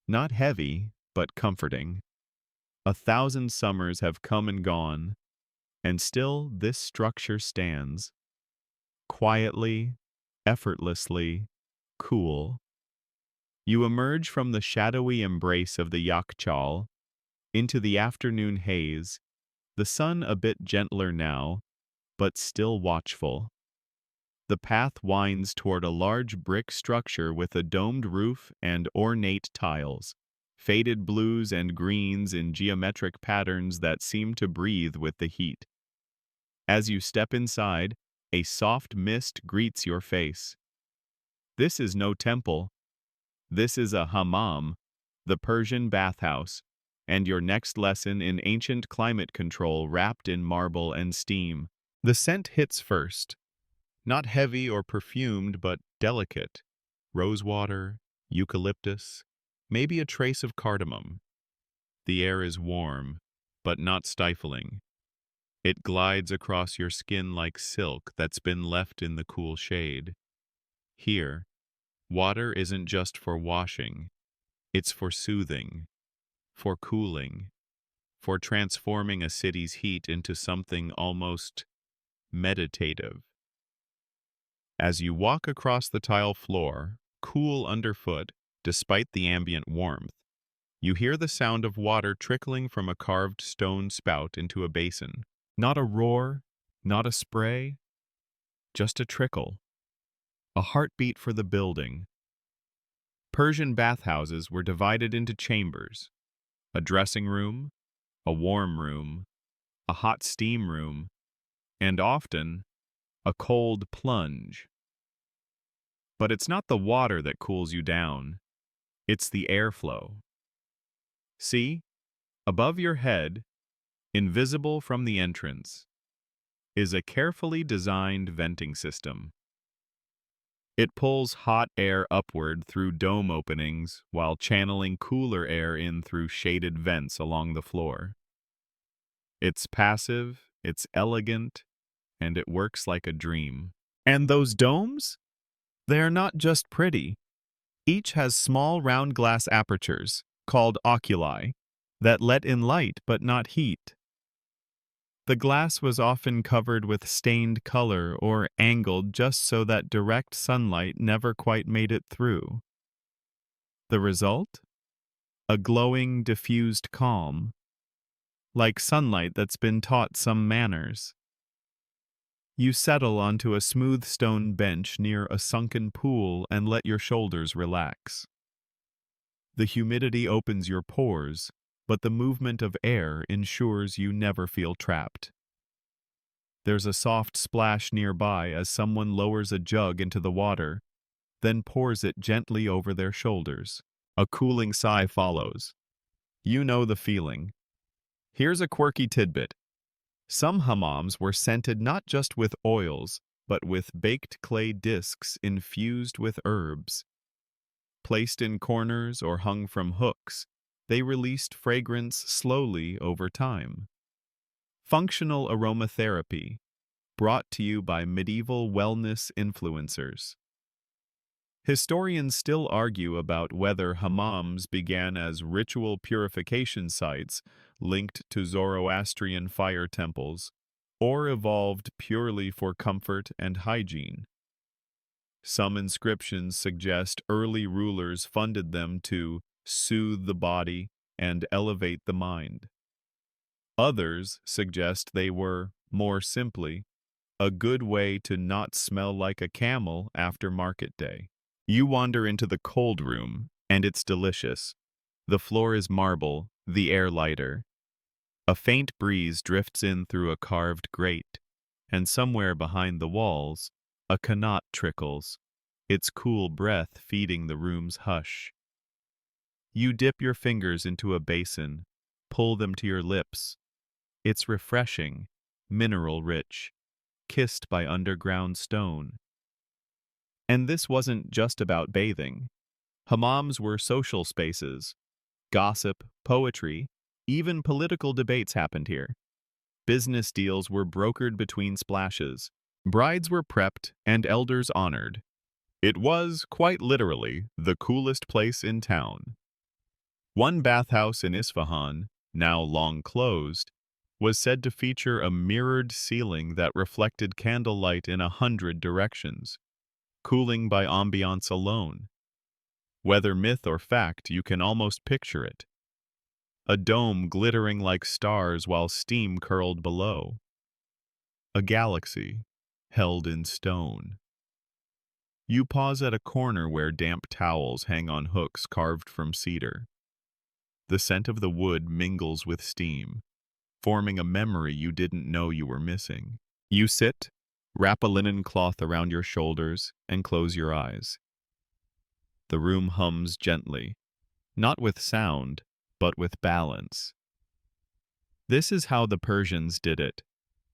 Not heavy, but comforting. 1,000 summers have come and gone, and still this structure stands. Quietly, effortlessly, cool. You emerge from the shadowy embrace of the yakchal into the afternoon haze, the sun a bit gentler now, but still watchful. The path winds toward a large brick structure with a domed roof and ornate tiles, faded blues and greens in geometric patterns that seem to breathe with the heat. As you step inside, a soft mist greets your face. This is no temple. This is a hammam, the Persian bathhouse, and your next lesson in ancient climate control wrapped in marble and steam. The scent hits first. Not heavy or perfumed, but delicate. Rosewater, eucalyptus, maybe a trace of cardamom. The air is warm, but not stifling. It glides across your skin like silk that's been left in the cool shade. Here, water isn't just for washing, it's for soothing, for cooling, for transforming a city's heat into something almost meditative. As you walk across the tile floor, cool underfoot, despite the ambient warmth, you hear the sound of water trickling from a carved stone spout into a basin. Not a roar, not a spray, just a trickle. A heartbeat for the building. Persian bathhouses were divided into chambers. A dressing room, a warm room, a hot steam room, and often a cold plunge. But it's not the water that cools you down, it's the airflow. See, above your head, invisible from the entrance, is a carefully designed venting system. It pulls hot air upward through dome openings while channeling cooler air in through shaded vents along the floor. It's passive, it's elegant, and it works like a dream. And those domes? They're not just pretty. Each has small round glass apertures, called oculi, that let in light but not heat. The glass was often covered with stained color or angled just so that direct sunlight never quite made it through. The result? A glowing, diffused calm, like sunlight that's been taught some manners. You settle onto a smooth stone bench near a sunken pool and let your shoulders relax. The humidity opens your pores, but the movement of air ensures you never feel trapped. There's a soft splash nearby as someone lowers a jug into the water, then pours it gently over their shoulders. A cooling sigh follows. You know the feeling. Here's a quirky tidbit. Some hammams were scented not just with oils, but with baked clay discs infused with herbs. Placed in corners or hung from hooks, they released fragrance slowly over time. Functional aromatherapy, brought to you by medieval wellness influencers. Historians still argue about whether hammams began as ritual purification sites linked to Zoroastrian fire temples, or evolved purely for comfort and hygiene. Some inscriptions suggest early rulers funded them to soothe the body and elevate the mind. Others suggest they were, more simply, a good way to not smell like a camel after market day. You wander into the cold room, and it's delicious. The floor is marble, the air lighter. A faint breeze drifts in through a carved grate, and somewhere behind the walls, a qanat trickles, its cool breath feeding the room's hush. You dip your fingers into a basin, pull them to your lips. It's refreshing, mineral-rich, kissed by underground stone. And this wasn't just about bathing. Hammams were social spaces. Gossip, poetry, even political debates happened here. Business deals were brokered between splashes. Brides were prepped and elders honored. It was, quite literally, the coolest place in town. One bathhouse in Isfahan, now long closed, was said to feature a mirrored ceiling that reflected candlelight in 100 directions, cooling by ambiance alone. Whether myth or fact, you can almost picture it. A dome glittering like stars while steam curled below. A galaxy held in stone. You pause at a corner where damp towels hang on hooks carved from cedar. The scent of the wood mingles with steam, forming a memory you didn't know you were missing. You sit, wrap a linen cloth around your shoulders, and close your eyes. The room hums gently, not with sound, but with balance. This is how the Persians did it,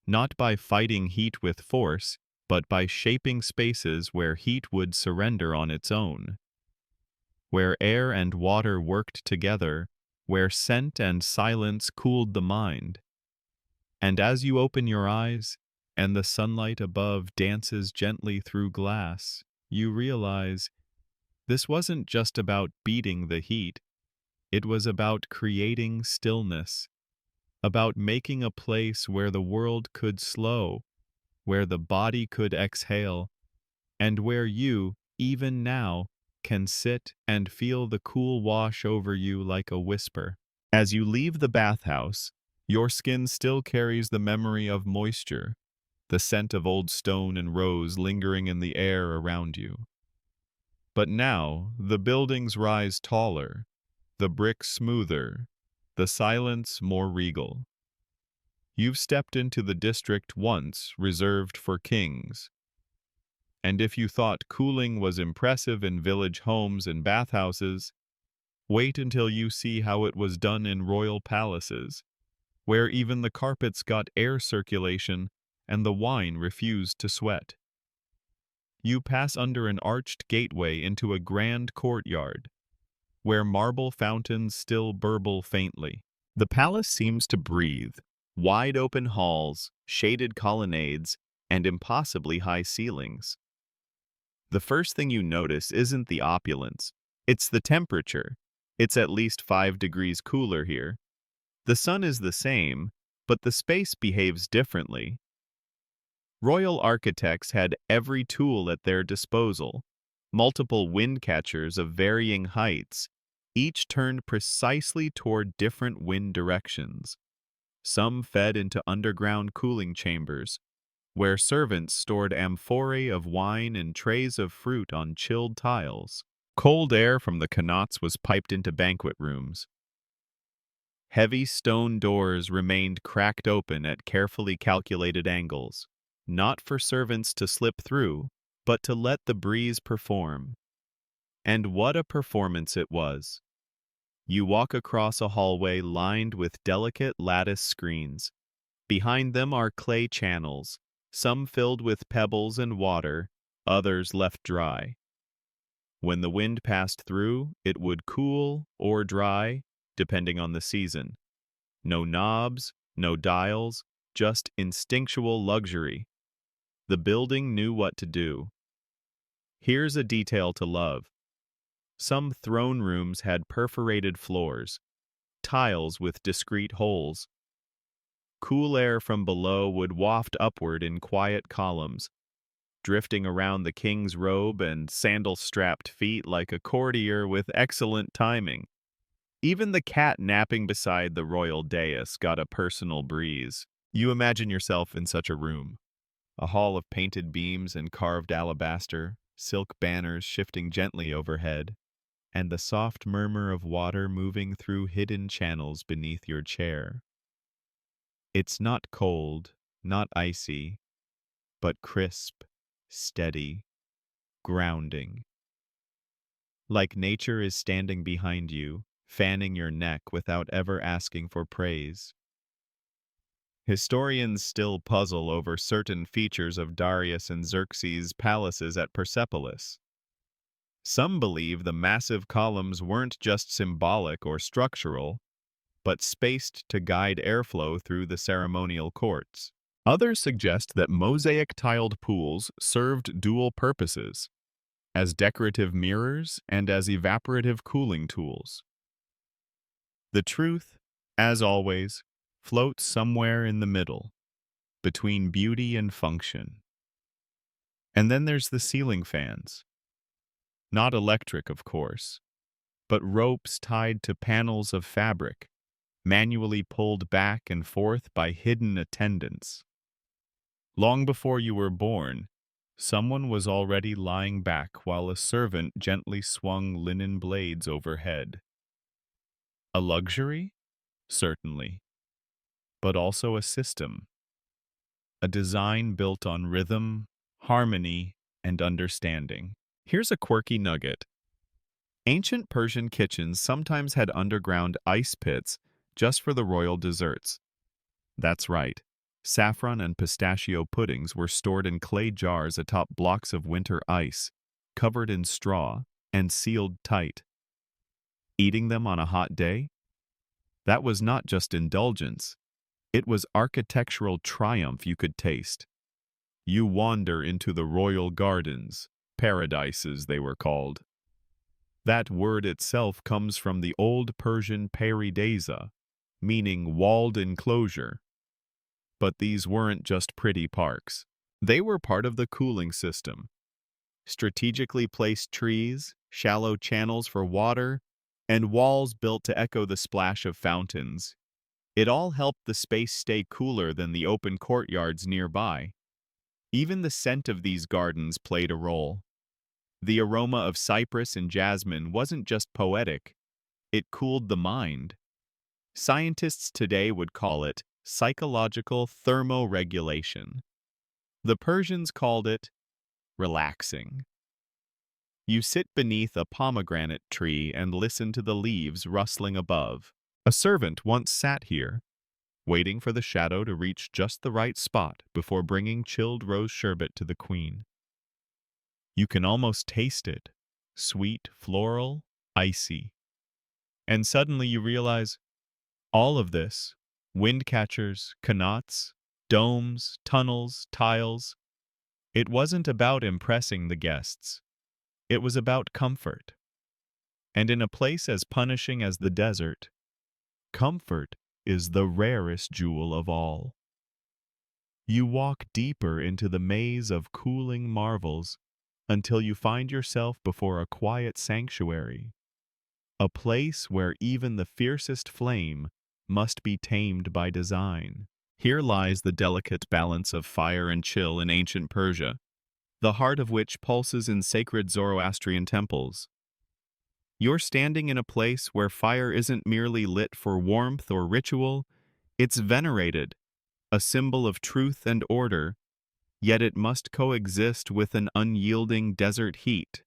not by fighting heat with force, but by shaping spaces where heat would surrender on its own, where air and water worked together, where scent and silence cooled the mind. And as you open your eyes, and the sunlight above dances gently through glass, you realize this wasn't just about beating the heat, it was about creating stillness, about making a place where the world could slow, where the body could exhale, and where you, even now, can sit and feel the cool wash over you like a whisper. As you leave the bathhouse, your skin still carries the memory of moisture, the scent of old stone and rose lingering in the air around you. But now, the buildings rise taller, the bricks smoother, the silence more regal. You've stepped into the district once reserved for kings. And if you thought cooling was impressive in village homes and bathhouses, wait until you see how it was done in royal palaces, where even the carpets got air circulation and the wine refused to sweat. You pass under an arched gateway into a grand courtyard, where marble fountains still burble faintly. The palace seems to breathe, wide open halls, shaded colonnades, and impossibly high ceilings. The first thing you notice isn't the opulence, it's the temperature. It's at least 5 degrees cooler here. The sun is the same, but the space behaves differently. Royal architects had every tool at their disposal, multiple windcatchers of varying heights, each turned precisely toward different wind directions. Some fed into underground cooling chambers, where servants stored amphorae of wine and trays of fruit on chilled tiles. Cold air from the qanats was piped into banquet rooms. Heavy stone doors remained cracked open at carefully calculated angles, not for servants to slip through, but to let the breeze perform. And what a performance it was! You walk across a hallway lined with delicate lattice screens. Behind them are clay channels, some filled with pebbles and water, others left dry. When the wind passed through, it would cool or dry, depending on the season. No knobs, no dials, just instinctual luxury. The building knew what to do. Here's a detail to love. Some throne rooms had perforated floors, tiles with discreet holes. Cool air from below would waft upward in quiet columns, drifting around the king's robe and sandal-strapped feet like a courtier with excellent timing. Even the cat napping beside the royal dais got a personal breeze. You imagine yourself in such a room. A hall of painted beams and carved alabaster, silk banners shifting gently overhead, and the soft murmur of water moving through hidden channels beneath your chair. It's not cold, not icy, but crisp, steady, grounding. Like nature is standing behind you, fanning your neck without ever asking for praise. Historians still puzzle over certain features of Darius and Xerxes' palaces at Persepolis. Some believe the massive columns weren't just symbolic or structural, but spaced to guide airflow through the ceremonial courts. Others suggest that mosaic-tiled pools served dual purposes, as decorative mirrors and as evaporative cooling tools. The truth, as always, floats somewhere in the middle, between beauty and function. And then there's the ceiling fans. Not electric, of course, but ropes tied to panels of fabric, manually pulled back and forth by hidden attendants. Long before you were born, someone was already lying back while a servant gently swung linen blades overhead. A luxury? Certainly. But also a system. A design built on rhythm, harmony, and understanding. Here's a quirky nugget. Ancient Persian kitchens sometimes had underground ice pits just for the royal desserts. That's right. Saffron and pistachio puddings were stored in clay jars atop blocks of winter ice, covered in straw and sealed tight. Eating them on a hot day? That was not just indulgence. It was architectural triumph you could taste. You wander into the royal gardens, paradises they were called. That word itself comes from the old Persian paridesa, meaning walled enclosure. But these weren't just pretty parks. They were part of the cooling system. Strategically placed trees, shallow channels for water, and walls built to echo the splash of fountains. It all helped the space stay cooler than the open courtyards nearby. Even the scent of these gardens played a role. The aroma of cypress and jasmine wasn't just poetic, it cooled the mind. Scientists today would call it psychological thermoregulation. The Persians called it relaxing. You sit beneath a pomegranate tree and listen to the leaves rustling above. A servant once sat here, waiting for the shadow to reach just the right spot before bringing chilled rose sherbet to the queen. You can almost taste it, sweet, floral, icy. And suddenly you realize all of this, windcatchers, qanats, domes, tunnels, tiles, it wasn't about impressing the guests. It was about comfort. And in a place as punishing as the desert, comfort is the rarest jewel of all. You walk deeper into the maze of cooling marvels until you find yourself before a quiet sanctuary, a place where even the fiercest flame must be tamed by design. Here lies the delicate balance of fire and chill in ancient Persia, the heart of which pulses in sacred Zoroastrian temples. You're standing in a place where fire isn't merely lit for warmth or ritual, it's venerated, a symbol of truth and order, yet it must coexist with an unyielding desert heat.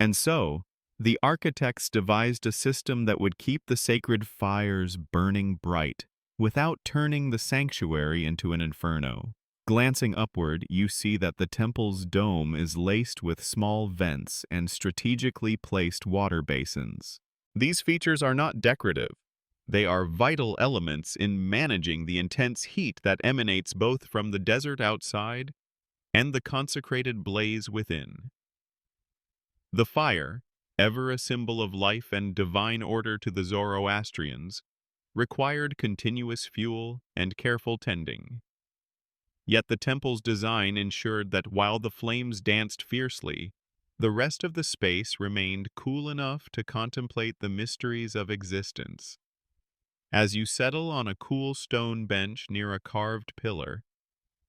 And so, the architects devised a system that would keep the sacred fires burning bright, without turning the sanctuary into an inferno. Glancing upward, you see that the temple's dome is laced with small vents and strategically placed water basins. These features are not decorative. They are vital elements in managing the intense heat that emanates both from the desert outside and the consecrated blaze within. The fire, ever a symbol of life and divine order to the Zoroastrians, required continuous fuel and careful tending. Yet the temple's design ensured that while the flames danced fiercely, the rest of the space remained cool enough to contemplate the mysteries of existence. As you settle on a cool stone bench near a carved pillar,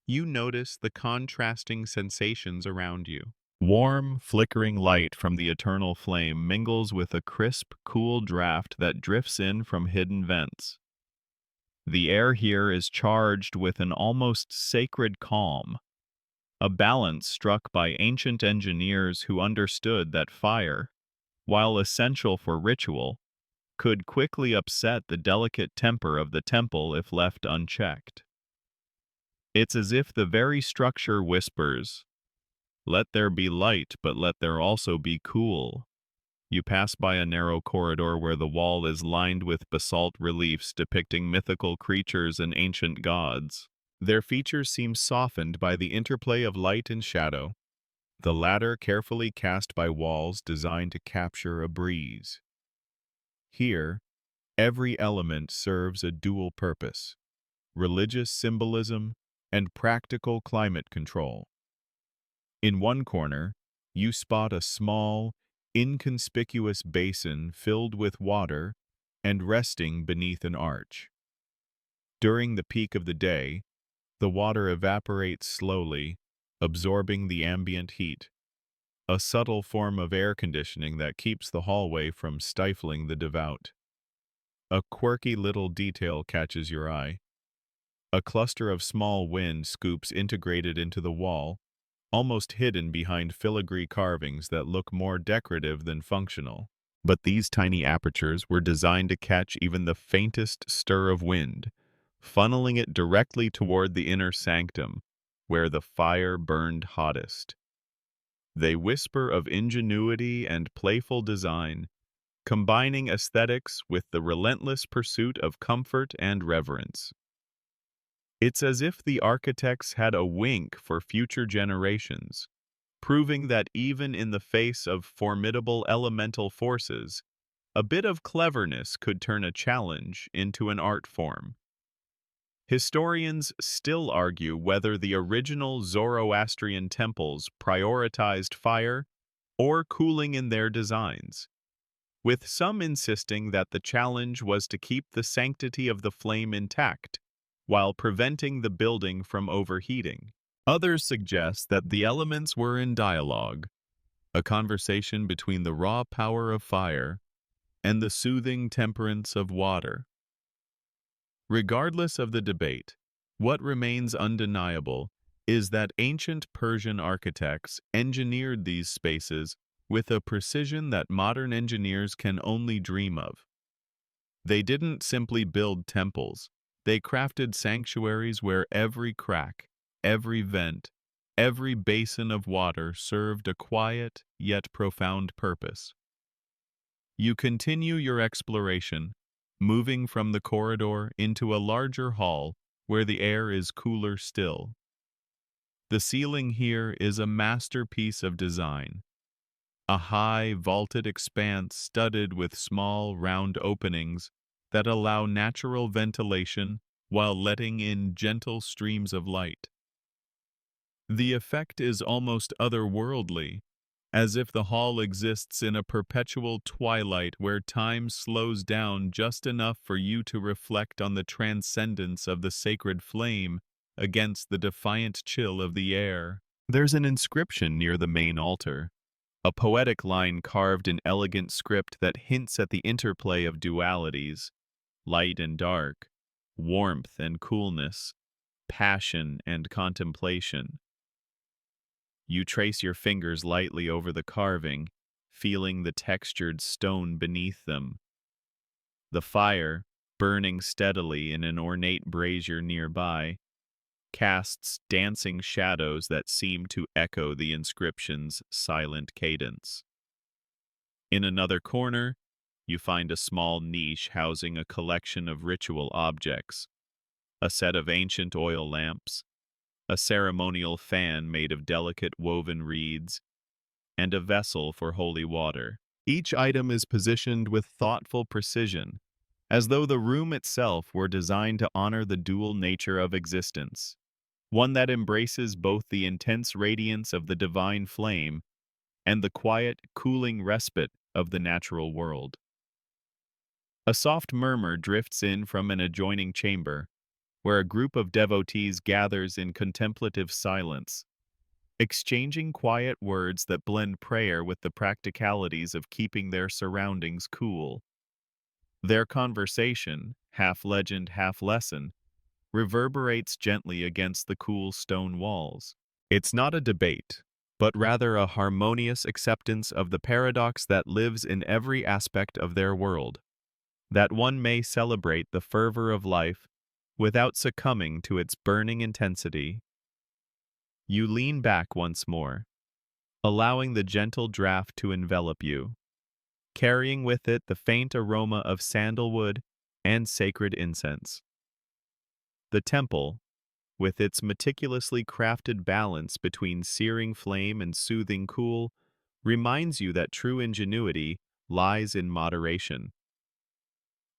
you notice the contrasting sensations around you. Warm, flickering light from the eternal flame mingles with a crisp, cool draft that drifts in from hidden vents. The air here is charged with an almost sacred calm, a balance struck by ancient engineers who understood that fire, while essential for ritual, could quickly upset the delicate temper of the temple if left unchecked. It's as if the very structure whispers, "Let there be light, but let there also be cool." You pass by a narrow corridor where the wall is lined with basalt reliefs depicting mythical creatures and ancient gods. Their features seem softened by the interplay of light and shadow, the latter carefully cast by walls designed to capture a breeze. Here, every element serves a dual purpose: religious symbolism and practical climate control. In one corner, you spot a small, inconspicuous basin filled with water and resting beneath an arch. During the peak of the day, the water evaporates slowly, absorbing the ambient heat, a subtle form of air conditioning that keeps the hallway from stifling the devout. A quirky little detail catches your eye. A cluster of small wind scoops integrated into the wall, almost hidden behind filigree carvings that look more decorative than functional. But these tiny apertures were designed to catch even the faintest stir of wind, funneling it directly toward the inner sanctum, where the fire burned hottest. They whisper of ingenuity and playful design, combining aesthetics with the relentless pursuit of comfort and reverence. It's as if the architects had a wink for future generations, proving that even in the face of formidable elemental forces, a bit of cleverness could turn a challenge into an art form. Historians still argue whether the original Zoroastrian temples prioritized fire or cooling in their designs, with some insisting that the challenge was to keep the sanctity of the flame intact while preventing the building from overheating. Others suggest that the elements were in dialogue, a conversation between the raw power of fire and the soothing temperance of water. Regardless of the debate, what remains undeniable is that ancient Persian architects engineered these spaces with a precision that modern engineers can only dream of. They didn't simply build temples, they crafted sanctuaries where every crack, every vent, every basin of water served a quiet yet profound purpose. You continue your exploration, moving from the corridor into a larger hall where the air is cooler still. The ceiling here is a masterpiece of design, a high, vaulted expanse studded with small, round openings that allow natural ventilation while letting in gentle streams of light. The effect is almost otherworldly, as if the hall exists in a perpetual twilight where time slows down just enough for you to reflect on the transcendence of the sacred flame against the defiant chill of the air. There's an inscription near the main altar, a poetic line carved in elegant script that hints at the interplay of dualities, light and dark, warmth and coolness, passion and contemplation. You trace your fingers lightly over the carving, feeling the textured stone beneath them. The fire, burning steadily in an ornate brazier nearby, casts dancing shadows that seem to echo the inscription's silent cadence. In another corner, you find a small niche housing a collection of ritual objects, a set of ancient oil lamps, a ceremonial fan made of delicate woven reeds, and a vessel for holy water. Each item is positioned with thoughtful precision, as though the room itself were designed to honor the dual nature of existence, one that embraces both the intense radiance of the divine flame and the quiet, cooling respite of the natural world. A soft murmur drifts in from an adjoining chamber, where a group of devotees gathers in contemplative silence, exchanging quiet words that blend prayer with the practicalities of keeping their surroundings cool. Their conversation, half legend, half lesson, reverberates gently against the cool stone walls. It's not a debate, but rather a harmonious acceptance of the paradox that lives in every aspect of their world, that one may celebrate the fervor of life without succumbing to its burning intensity. You lean back once more, allowing the gentle draft to envelop you, carrying with it the faint aroma of sandalwood and sacred incense. The temple, with its meticulously crafted balance between searing flame and soothing cool, reminds you that true ingenuity lies in moderation.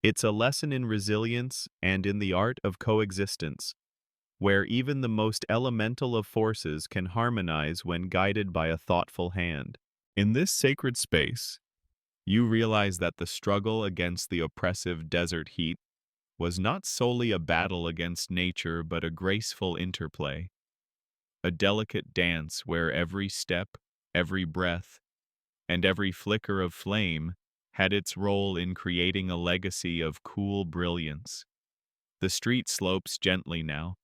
It's a lesson in resilience and in the art of coexistence, where even the most elemental of forces can harmonize when guided by a thoughtful hand. In this sacred space, you realize that the struggle against the oppressive desert heat was not solely a battle against nature but a graceful interplay, a delicate dance where every step, every breath, and every flicker of flame had its role in creating a legacy of cool brilliance. The street slopes gently now,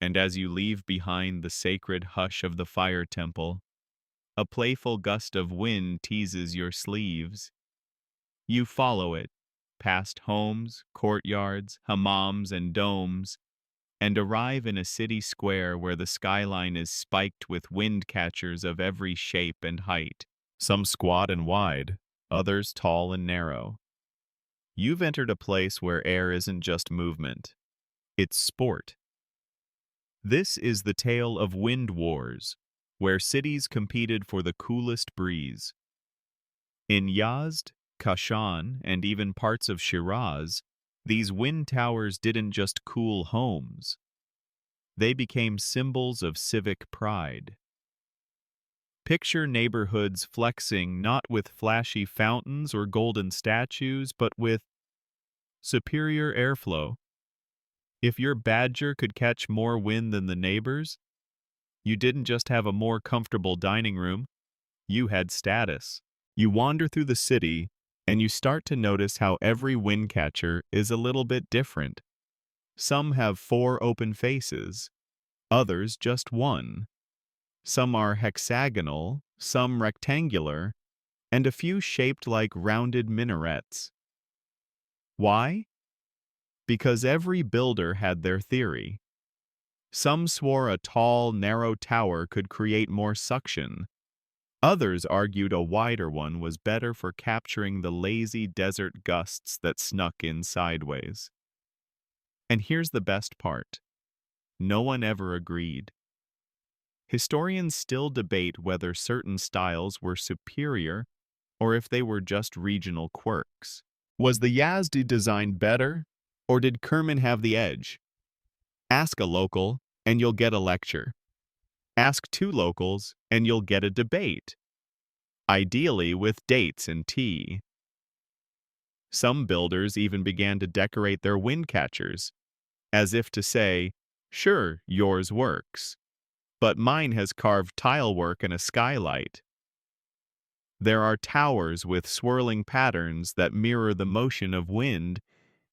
and as you leave behind the sacred hush of the fire temple, a playful gust of wind teases your sleeves. You follow it, past homes, courtyards, hammams, and domes, and arrive in a city square where the skyline is spiked with windcatchers of every shape and height, some squat and wide, others tall and narrow. You've entered a place where air isn't just movement, it's sport. This is the tale of wind wars, where cities competed for the coolest breeze. In Yazd, Kashan, and even parts of Shiraz, these wind towers didn't just cool homes. They became symbols of civic pride. Picture neighborhoods flexing not with flashy fountains or golden statues, but with superior airflow. If your badger could catch more wind than the neighbors, you didn't just have a more comfortable dining room, you had status. You wander through the city, and you start to notice how every windcatcher is a little bit different. Some have 4 open faces, others just 1. Some are hexagonal, some rectangular, and a few shaped like rounded minarets. Why? Because every builder had their theory. Some swore a tall, narrow tower could create more suction. Others argued a wider one was better for capturing the lazy desert gusts that snuck in sideways. And here's the best part. No one ever agreed. Historians still debate whether certain styles were superior or if they were just regional quirks. Was the Yazdi design better, or did Kerman have the edge? Ask a local, and you'll get a lecture. Ask 2 locals, and you'll get a debate. Ideally with dates and tea. Some builders even began to decorate their windcatchers, as if to say, sure, yours works, but mine has carved tile work and a skylight. There are towers with swirling patterns that mirror the motion of wind,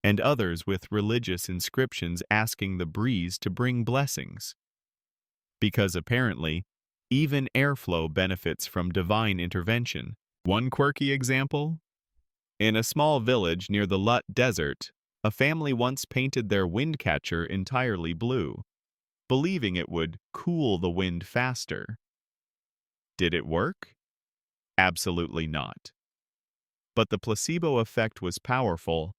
and others with religious inscriptions asking the breeze to bring blessings. Because apparently, even airflow benefits from divine intervention. One quirky example? In a small village near the Lut Desert, a family once painted their windcatcher entirely blue, believing it would cool the wind faster. Did it work? Absolutely not. But the placebo effect was powerful,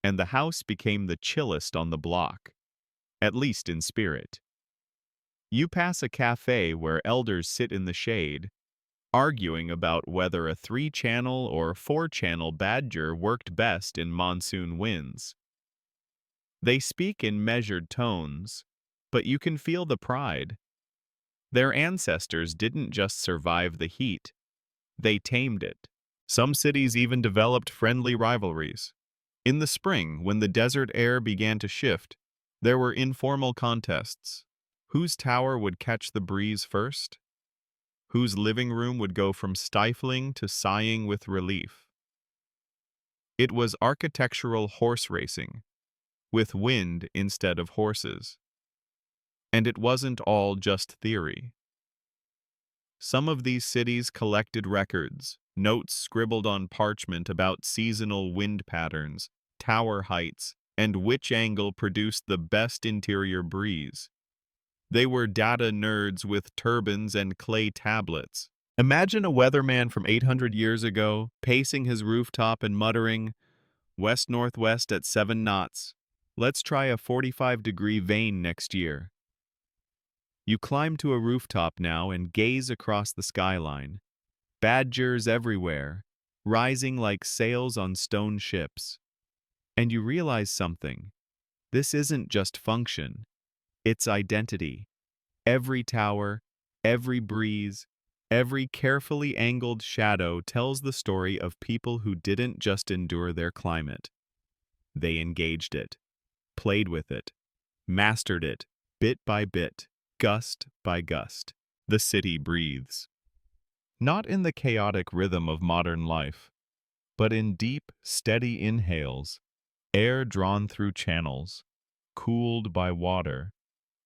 and the house became the chillest on the block, at least in spirit. You pass a cafe where elders sit in the shade, arguing about whether a 3-channel or 4-channel badger worked best in monsoon winds. They speak in measured tones, but you can feel the pride. Their ancestors didn't just survive the heat, they tamed it. Some cities even developed friendly rivalries. In the spring, when the desert air began to shift, there were informal contests. Whose tower would catch the breeze first? Whose living room would go from stifling to sighing with relief? It was architectural horse racing, with wind instead of horses. And it wasn't all just theory. Some of these cities collected records, notes scribbled on parchment about seasonal wind patterns, tower heights, and which angle produced the best interior breeze. They were data nerds with turbans and clay tablets. Imagine a weatherman from 800 years ago, pacing his rooftop and muttering, "West-northwest at 7 knots. Let's try a 45-degree vane next year." You climb to a rooftop now and gaze across the skyline. Badgers everywhere, rising like sails on stone ships. And you realize something. This isn't just function. It's identity. Every tower, every breeze, every carefully angled shadow tells the story of people who didn't just endure their climate. They engaged it, played with it, mastered it, bit by bit, gust by gust. The city breathes. Not in the chaotic rhythm of modern life, but in deep, steady inhales, air drawn through channels, cooled by water,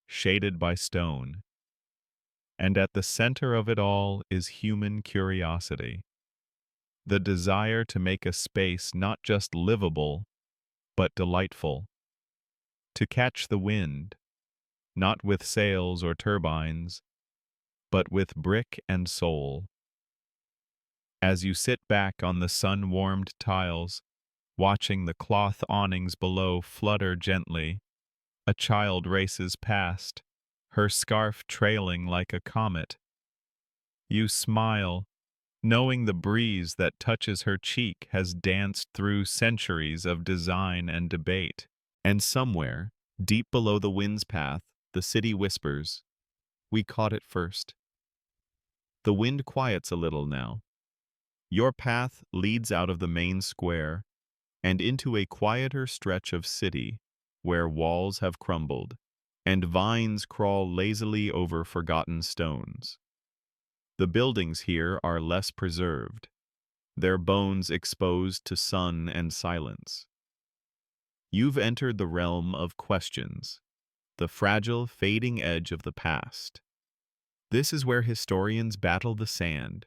shaded by stone. And at the center of it all is human curiosity, the desire to make a space not just livable, but delightful, to catch the wind, not with sails or turbines, but with brick and soul. As you sit back on the sun-warmed tiles, watching the cloth awnings below flutter gently, a child races past, her scarf trailing like a comet. You smile, knowing the breeze that touches her cheek has danced through centuries of design and debate. And somewhere, deep below the wind's path, the city whispers, "We caught it first." The wind quiets a little now. Your path leads out of the main square and into a quieter stretch of city where walls have crumbled and vines crawl lazily over forgotten stones. The buildings here are less preserved, their bones exposed to sun and silence. You've entered the realm of questions, the fragile, fading edge of the past. This is where historians battle the sand,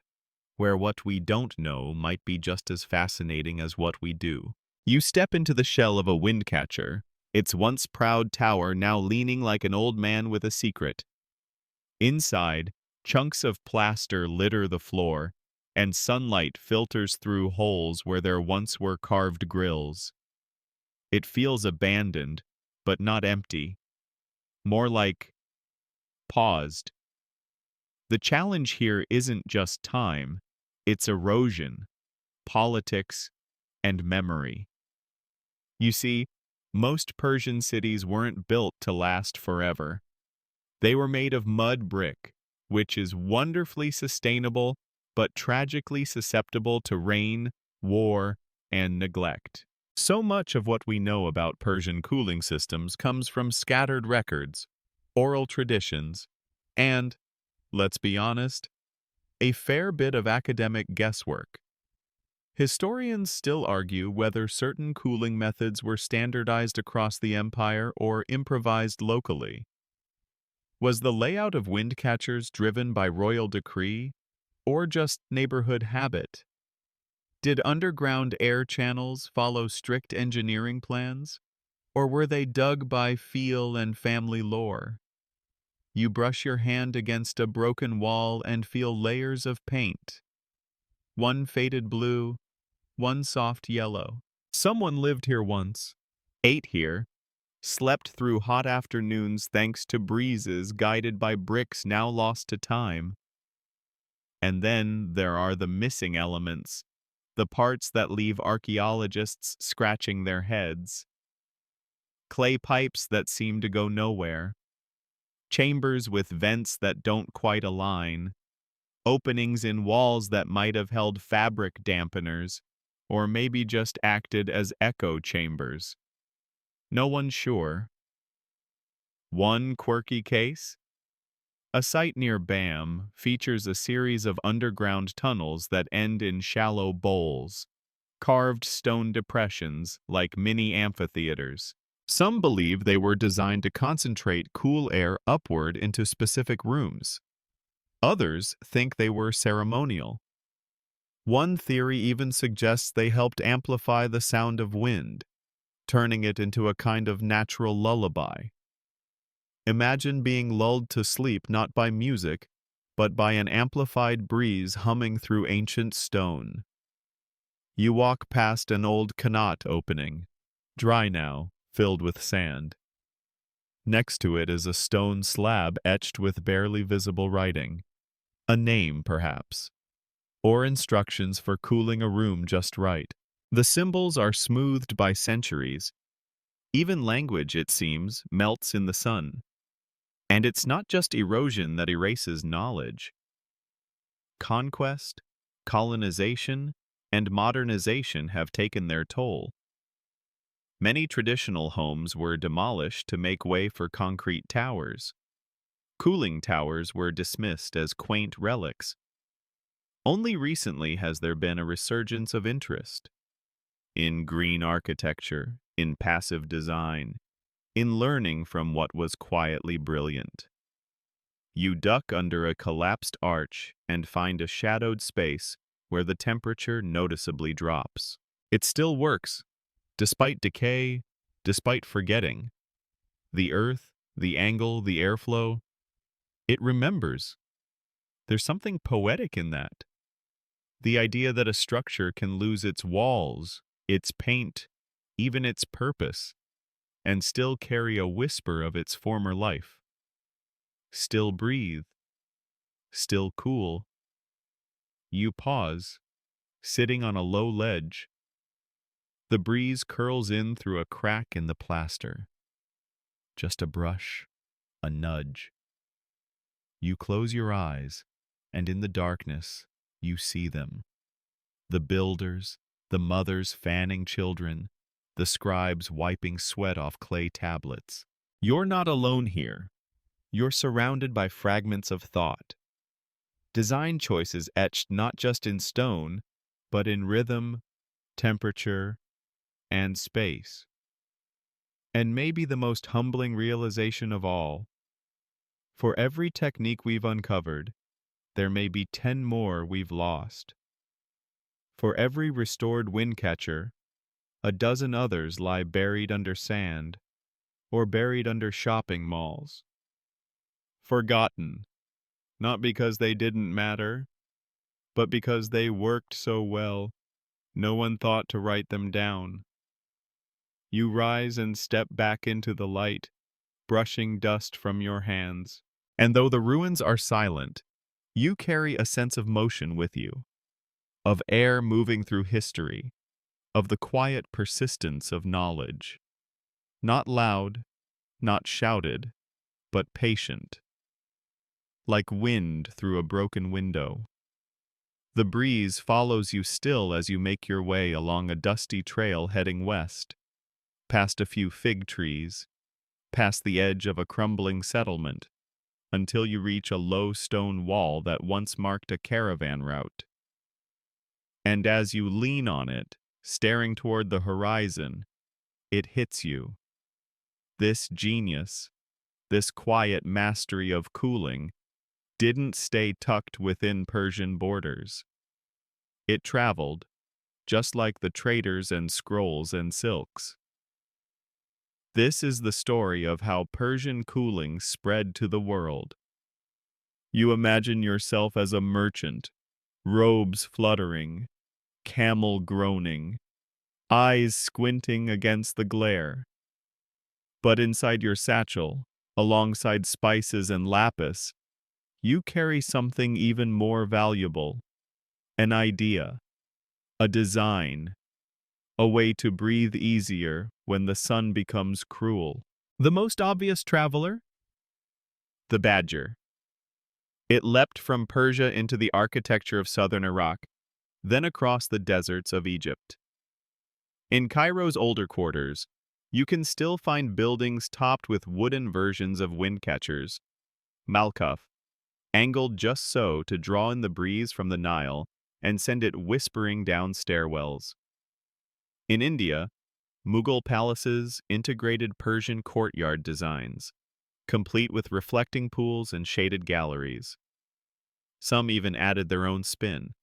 where what we don't know might be just as fascinating as what we do. You step into the shell of a windcatcher, its once proud tower now leaning like an old man with a secret. Inside, chunks of plaster litter the floor, and sunlight filters through holes where there once were carved grills. It feels abandoned, but not empty. More like paused. The challenge here isn't just time, it's erosion, politics, and memory. You see, most Persian cities weren't built to last forever. They were made of mud brick, which is wonderfully sustainable but tragically susceptible to rain, war, and neglect. So much of what we know about Persian cooling systems comes from scattered records, oral traditions, and, let's be honest, a fair bit of academic guesswork. Historians still argue whether certain cooling methods were standardized across the empire or improvised locally. Was the layout of Windcatchers driven by royal decree, or just neighborhood habit? Did underground air channels follow strict engineering plans, or were they dug by feel and family lore? You brush your hand against a broken wall and feel layers of paint. One faded blue, one soft yellow. Someone lived here once, ate here, slept through hot afternoons thanks to breezes guided by bricks now lost to time. And then there are the missing elements, the parts that leave archaeologists scratching their heads. Clay pipes that seem to go nowhere, chambers with vents that don't quite align, openings in walls that might have held fabric dampeners, or maybe just acted as echo chambers. No one's sure. One quirky case? A site near Bam features a series of underground tunnels that end in shallow bowls, carved stone depressions like mini amphitheaters. Some believe they were designed to concentrate cool air upward into specific rooms. Others think they were ceremonial. One theory even suggests they helped amplify the sound of wind, turning it into a kind of natural lullaby. Imagine being lulled to sleep not by music, but by an amplified breeze humming through ancient stone. You walk past an old qanat opening, dry now, filled with sand. Next to it is a stone slab etched with barely visible writing. A name, perhaps, or instructions for cooling a room just right. The symbols are smoothed by centuries. Even language, it seems, melts in the sun. And it's not just erosion that erases knowledge. Conquest, colonization, and modernization have taken their toll. Many traditional homes were demolished to make way for concrete towers. Cooling towers were dismissed as quaint relics. Only recently has there been a resurgence of interest. in green architecture, in passive design, in learning from what was quietly brilliant. You duck under a collapsed arch and find a shadowed space where the temperature noticeably drops. It still works, despite decay, despite forgetting. The earth, the angle, the airflow, it remembers. There's something poetic in that. The idea that a structure can lose its walls, its paint, even its purpose, and still carry a whisper of its former life. Still breathe, still cool. You pause, sitting on a low ledge. The breeze curls in through a crack in the plaster. Just a brush, a nudge. You close your eyes, and in the darkness, you see them. The builders, the mothers fanning children, the scribes wiping sweat off clay tablets. You're not alone here. You're surrounded by fragments of thought. Design choices etched not just in stone, but in rhythm, temperature, and space. And maybe the most humbling realization of all, for every technique we've uncovered, there may be 10 more we've lost. For every restored windcatcher, a dozen others lie buried under sand or buried under shopping malls. Forgotten, not because they didn't matter, but because they worked so well, no one thought to write them down. You rise and step back into the light, brushing dust from your hands. And though the ruins are silent, you carry a sense of motion with you, of air moving through history, of the quiet persistence of knowledge. Not loud, not shouted, but patient. Like wind through a broken window. The breeze follows you still as you make your way along a dusty trail heading west, past a few fig trees, past the edge of a crumbling settlement, until you reach a low stone wall that once marked a caravan route. And as you lean on it, staring toward the horizon, it hits you. This genius, this quiet mastery of cooling, didn't stay tucked within Persian borders. It traveled, just like the traders and scrolls and silks. This is the story of how Persian cooling spread to the world. You imagine yourself as a merchant, robes fluttering, camel groaning, eyes squinting against the glare. But inside your satchel, alongside spices and lapis, you carry something even more valuable. An idea, a design, a way to breathe easier when the sun becomes cruel. The most obvious traveler? The badger. It leapt from Persia into the architecture of southern Iraq, then across the deserts of Egypt. In Cairo's older quarters, you can still find buildings topped with wooden versions of windcatchers, malkuf, angled just so to draw in the breeze from the Nile and send it whispering down stairwells. In India, Mughal palaces integrated Persian courtyard designs, complete with reflecting pools and shaded galleries. Some even added their own spin,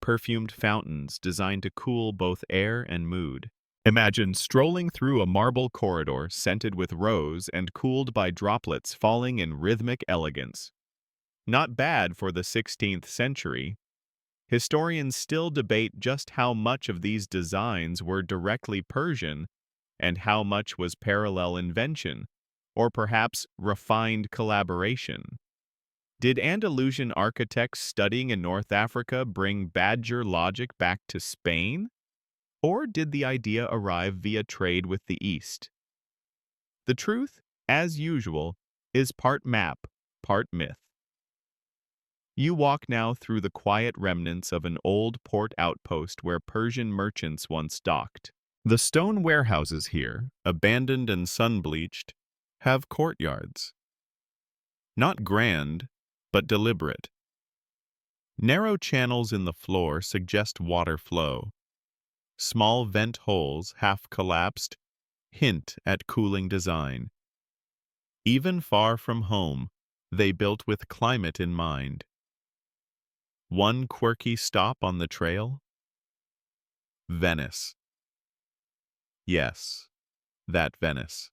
perfumed fountains designed to cool both air and mood. Imagine strolling through a marble corridor scented with rose and cooled by droplets falling in rhythmic elegance. Not bad for the 16th century. Historians still debate just how much of these designs were directly Persian and how much was parallel invention, or perhaps refined collaboration. Did Andalusian architects studying in North Africa bring badger logic back to Spain? Or did the idea arrive via trade with the East? The truth, as usual, is part map, part myth. You walk now through the quiet remnants of an old port outpost where Persian merchants once docked. The stone warehouses here, abandoned and sun-bleached, have courtyards. Not grand, but deliberate. Narrow channels in the floor suggest water flow. Small vent holes, half collapsed, hint at cooling design. Even far from home, they built with climate in mind. One quirky stop on the trail? Venice. Yes, that Venice.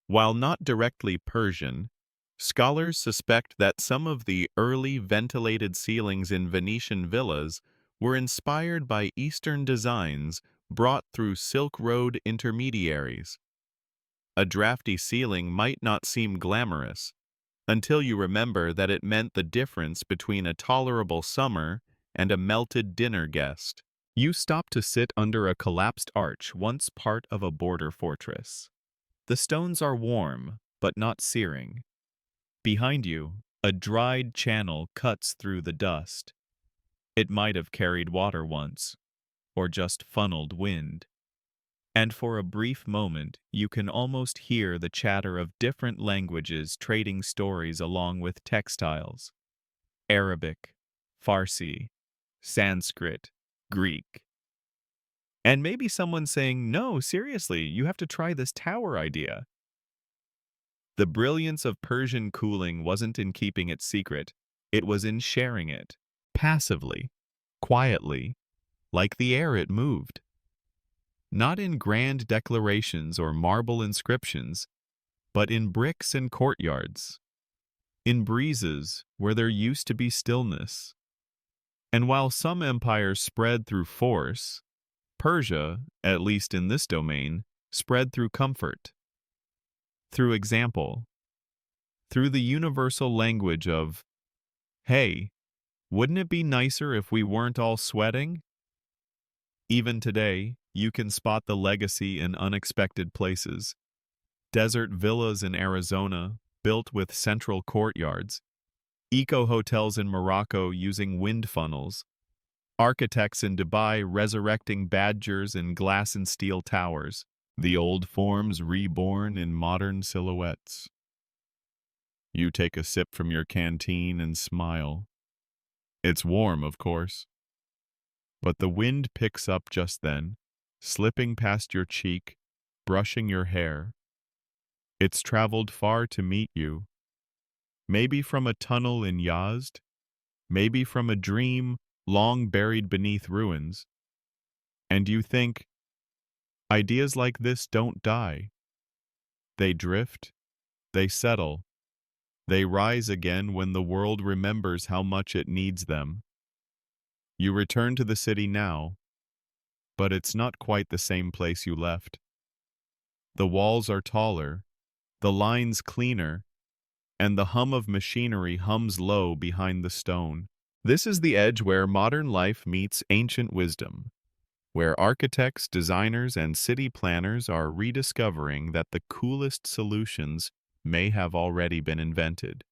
While not directly Persian, scholars suspect that some of the early ventilated ceilings in Venetian villas were inspired by Eastern designs brought through Silk Road intermediaries. A drafty ceiling might not seem glamorous until you remember that it meant the difference between a tolerable summer and a melted dinner guest. You stop to sit under a collapsed arch once part of a border fortress. The stones are warm, but not searing. Behind you, a dried channel cuts through the dust. It might have carried water once, or just funneled wind. And for a brief moment, you can almost hear the chatter of different languages trading stories along with textiles. Arabic, Farsi, Sanskrit, Greek. And maybe someone saying, "No, seriously, you have to try this tower idea." The brilliance of Persian cooling wasn't in keeping it secret, it was in sharing it. Passively, quietly, like the air it moved. Not in grand declarations or marble inscriptions, but in bricks and courtyards. In breezes where there used to be stillness. And while some empires spread through force, Persia, at least in this domain, spread through comfort, through example, through the universal language of, "Hey, wouldn't it be nicer if we weren't all sweating?" Even today, you can spot the legacy in unexpected places. Desert villas in Arizona, built with central courtyards, eco-hotels in Morocco using wind funnels, architects in Dubai resurrecting badgers in glass and steel towers, the old forms reborn in modern silhouettes. You take a sip from your canteen and smile. It's warm, of course. But the wind picks up just then, slipping past your cheek, brushing your hair. It's traveled far to meet you. Maybe from a tunnel in Yazd, maybe from a dream long buried beneath ruins. And you think, ideas like this don't die. They drift, they settle, they rise again when the world remembers how much it needs them. You return to the city now, but it's not quite the same place you left. The walls are taller, the lines cleaner, and the hum of machinery hums low behind the stone. This is the edge where modern life meets ancient wisdom, where architects, designers, and city planners are rediscovering that the coolest solutions may have already been invented.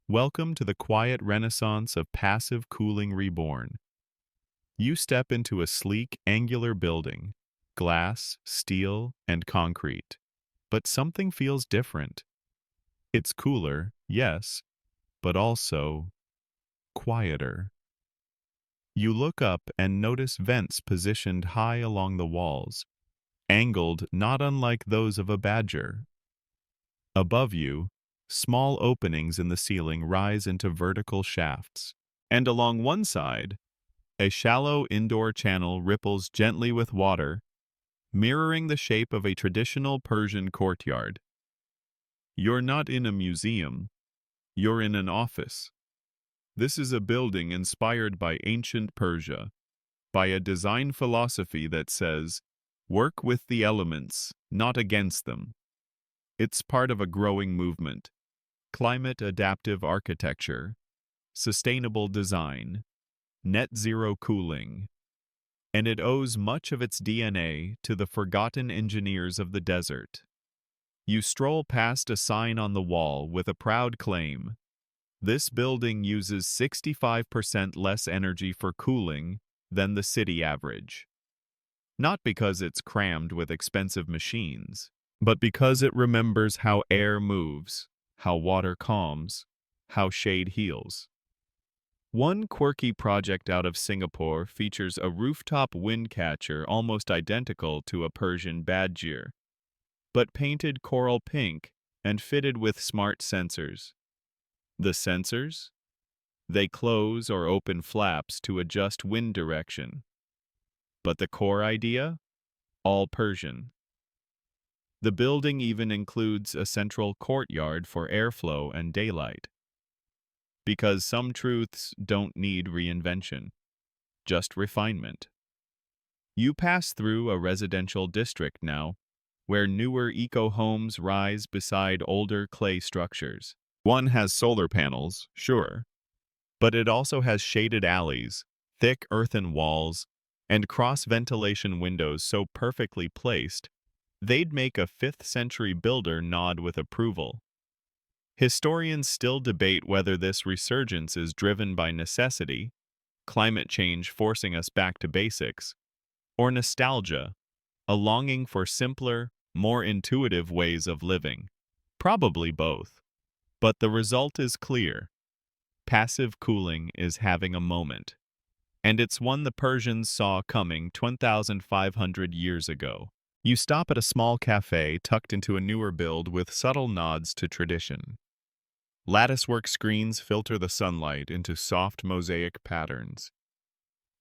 Welcome to the quiet renaissance of passive cooling reborn. You step into a sleek, angular building, glass, steel, and concrete. But something feels different. It's cooler, yes, but also quieter. You look up and notice vents positioned high along the walls, angled not unlike those of a badger. Above you, small openings in the ceiling rise into vertical shafts, and along one side, a shallow indoor channel ripples gently with water, mirroring the shape of a traditional Persian courtyard. You're not in a museum, you're in an office. This is a building inspired by ancient Persia, by a design philosophy that says, work with the elements, not against them. It's part of a growing movement, climate adaptive architecture, sustainable design, net zero cooling, and it owes much of its DNA to the forgotten engineers of the desert. You stroll past a sign on the wall with a proud claim, "This building uses 65% less energy for cooling than the city average." Not because it's crammed with expensive machines, but because it remembers how air moves, how water calms, how shade heals. One quirky project out of Singapore features a rooftop windcatcher almost identical to a Persian badger, but painted coral pink and fitted with smart sensors. The sensors? They close or open flaps to adjust wind direction. But the core idea? All Persian. The building even includes a central courtyard for airflow and daylight. Because some truths don't need reinvention, just refinement. You pass through a residential district now, where newer eco-homes rise beside older clay structures. One has solar panels, sure, but it also has shaded alleys, thick earthen walls, and cross-ventilation windows so perfectly placed, they'd make a 5th century builder nod with approval. Historians still debate whether this resurgence is driven by necessity, climate change forcing us back to basics, or nostalgia, a longing for simpler, more intuitive ways of living. Probably both. But the result is clear. Passive cooling is having a moment. And it's one the Persians saw coming 2,500 years ago. You stop at a small cafe tucked into a newer build with subtle nods to tradition. Latticework screens filter the sunlight into soft mosaic patterns.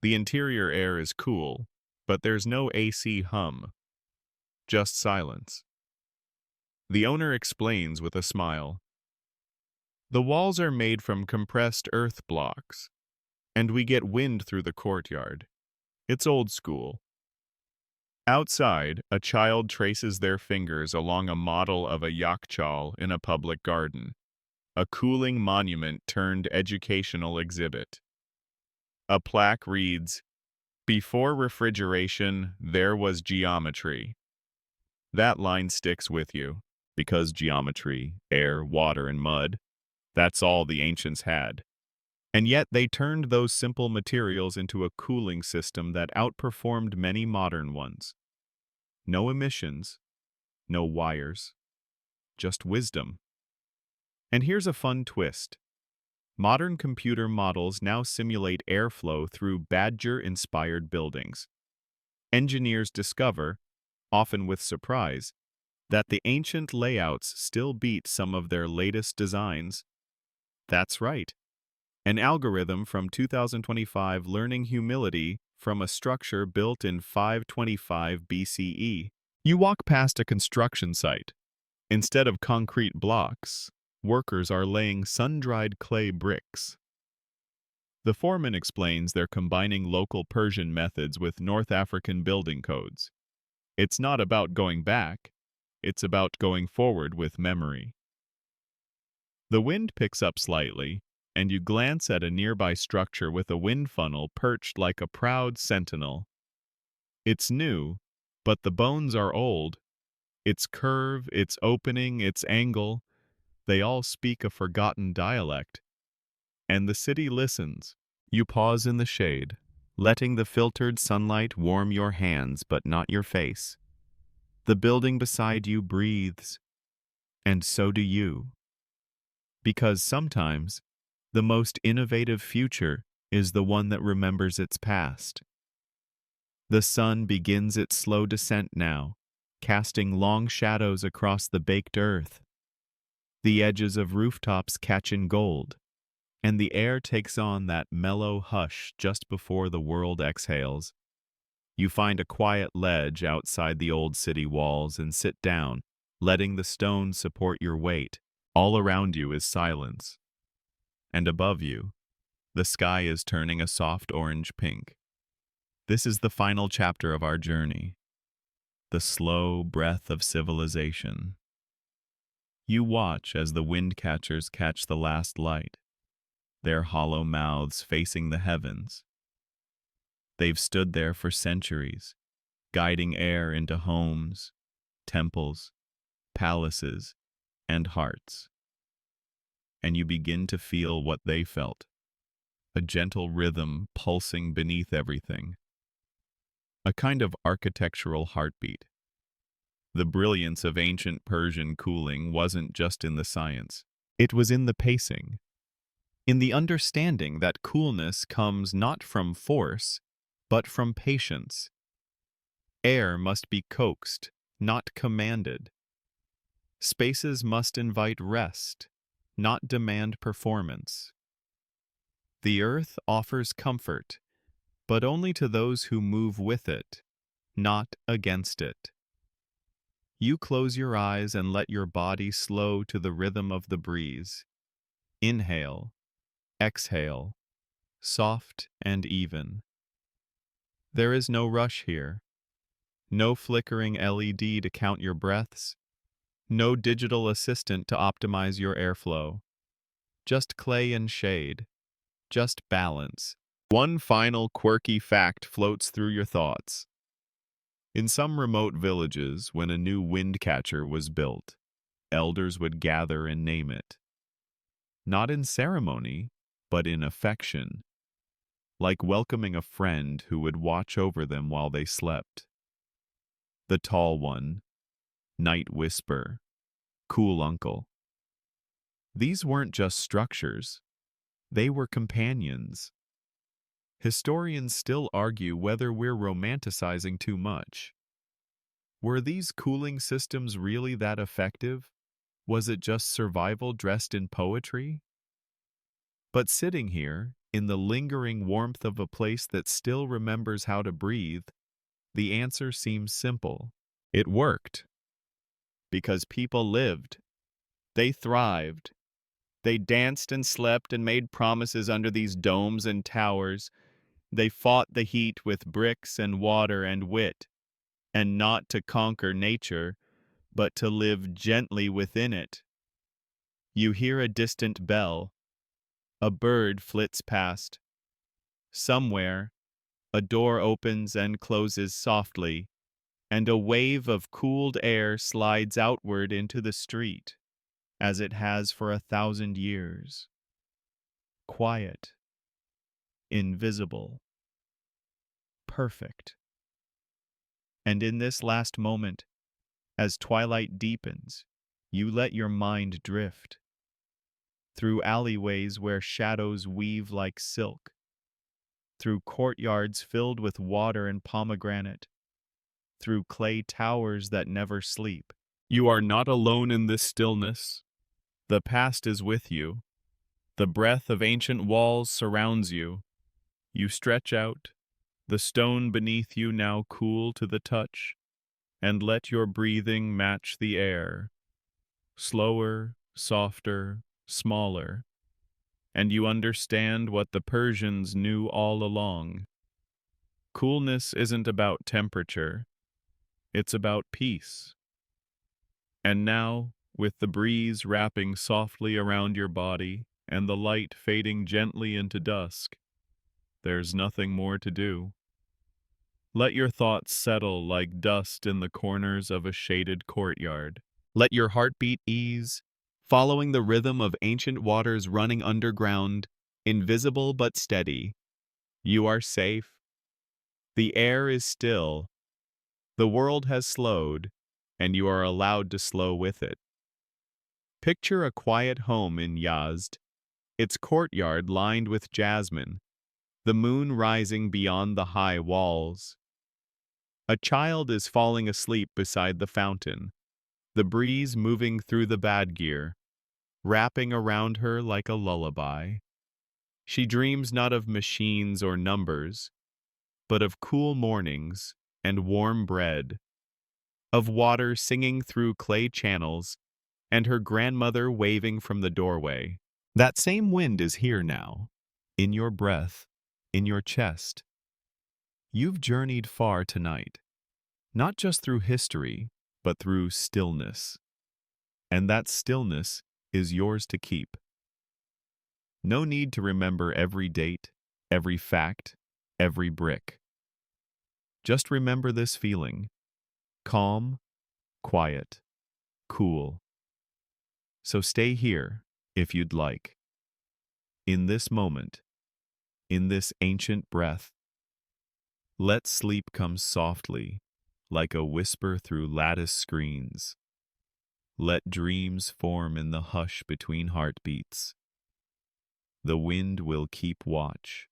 The interior air is cool, but there's no AC hum. Just silence. The owner explains with a smile. The walls are made from compressed earth blocks, and we get wind through the courtyard. It's old school. Outside, a child traces their fingers along a model of a yakchal in a public garden, a cooling monument turned educational exhibit. A plaque reads, "Before refrigeration, there was geometry." That line sticks with you, because geometry, air, water, and mud, that's all the ancients had. And yet they turned those simple materials into a cooling system that outperformed many modern ones. No emissions, no wires, just wisdom. And here's a fun twist. Modern computer models now simulate airflow through badger-inspired buildings. Engineers discover, often with surprise, that the ancient layouts still beat some of their latest designs. That's right. An algorithm from 2025 learning humility from a structure built in 525 BCE. You walk past a construction site. Instead of concrete blocks, workers are laying sun-dried clay bricks. The foreman explains they're combining local Persian methods with North African building codes. It's not about going back, it's about going forward with memory. The wind picks up slightly, and you glance at a nearby structure with a wind funnel perched like a proud sentinel. It's new, but the bones are old. Its curve, its opening, its angle, they all speak a forgotten dialect. And the city listens. You pause in the shade, letting the filtered sunlight warm your hands but not your face. The building beside you breathes, and so do you. Because sometimes, the most innovative future is the one that remembers its past. The sun begins its slow descent now, casting long shadows across the baked earth. The edges of rooftops catch in gold, and the air takes on that mellow hush just before the world exhales. You find a quiet ledge outside the old city walls and sit down, letting the stones support your weight. All around you is silence. And above you, the sky is turning a soft orange pink. This is the final chapter of our journey, the slow breath of civilization. You watch as the windcatchers catch the last light, their hollow mouths facing the heavens. They've stood there for centuries, guiding air into homes, temples, palaces, and hearts. And you begin to feel what they felt, a gentle rhythm pulsing beneath everything, a kind of architectural heartbeat. The brilliance of ancient Persian cooling wasn't just in the science, it was in the pacing, in the understanding that coolness comes not from force, but from patience. Air must be coaxed, not commanded. Spaces must invite rest, not demand performance. The earth offers comfort, but only to those who move with it, not against it. You close your eyes and let your body slow to the rhythm of the breeze. Inhale, exhale, soft and even. There is no rush here, no flickering LED to count your breaths, no digital assistant to optimize your airflow. Just clay and shade, just balance. One final quirky fact floats through your thoughts. In some remote villages, when a new windcatcher was built, elders would gather and name it. Not in ceremony, but in affection, like welcoming a friend who would watch over them while they slept. The tall one, Night Whisper, Cool Uncle. These weren't just structures, they were companions. Historians still argue whether we're romanticizing too much. Were these cooling systems really that effective? Was it just survival dressed in poetry? But sitting here, in the lingering warmth of a place that still remembers how to breathe, the answer seems simple. It worked. Because people lived. They thrived. They danced and slept and made promises under these domes and towers. They fought the heat with bricks and water and wit, and not to conquer nature, but to live gently within it. You hear a distant bell. A bird flits past. Somewhere, a door opens and closes softly, and a wave of cooled air slides outward into the street, as it has for 1,000 years. Quiet, invisible, perfect. And in this last moment, as twilight deepens, you let your mind drift through alleyways where shadows weave like silk, through courtyards filled with water and pomegranate, through clay towers that never sleep. You are not alone in this stillness. The past is with you. The breath of ancient walls surrounds you. You stretch out, the stone beneath you now cool to the touch, and let your breathing match the air. Slower, softer, smaller. And you understand what the Persians knew all along. Coolness isn't about temperature. It's about peace. And now, with the breeze wrapping softly around your body and the light fading gently into dusk, there's nothing more to do. Let your thoughts settle like dust in the corners of a shaded courtyard. Let your heartbeat ease, following the rhythm of ancient waters running underground, invisible but steady. You are safe. The air is still. The world has slowed, and you are allowed to slow with it. Picture a quiet home in Yazd, its courtyard lined with jasmine, the moon rising beyond the high walls. A child is falling asleep beside the fountain, the breeze moving through the badgear, wrapping around her like a lullaby. She dreams not of machines or numbers, but of cool mornings and warm bread, of water singing through clay channels, and her grandmother waving from the doorway. That same wind is here now, in your breath, in your chest. You've journeyed far tonight, not just through history, but through stillness. And that stillness is yours to keep. No need to remember every date, every fact, every brick. Just remember this feeling: calm, quiet, cool. So stay here, if you'd like. In this moment, in this ancient breath, let sleep come softly, like a whisper through lattice screens. Let dreams form in the hush between heartbeats. The wind will keep watch.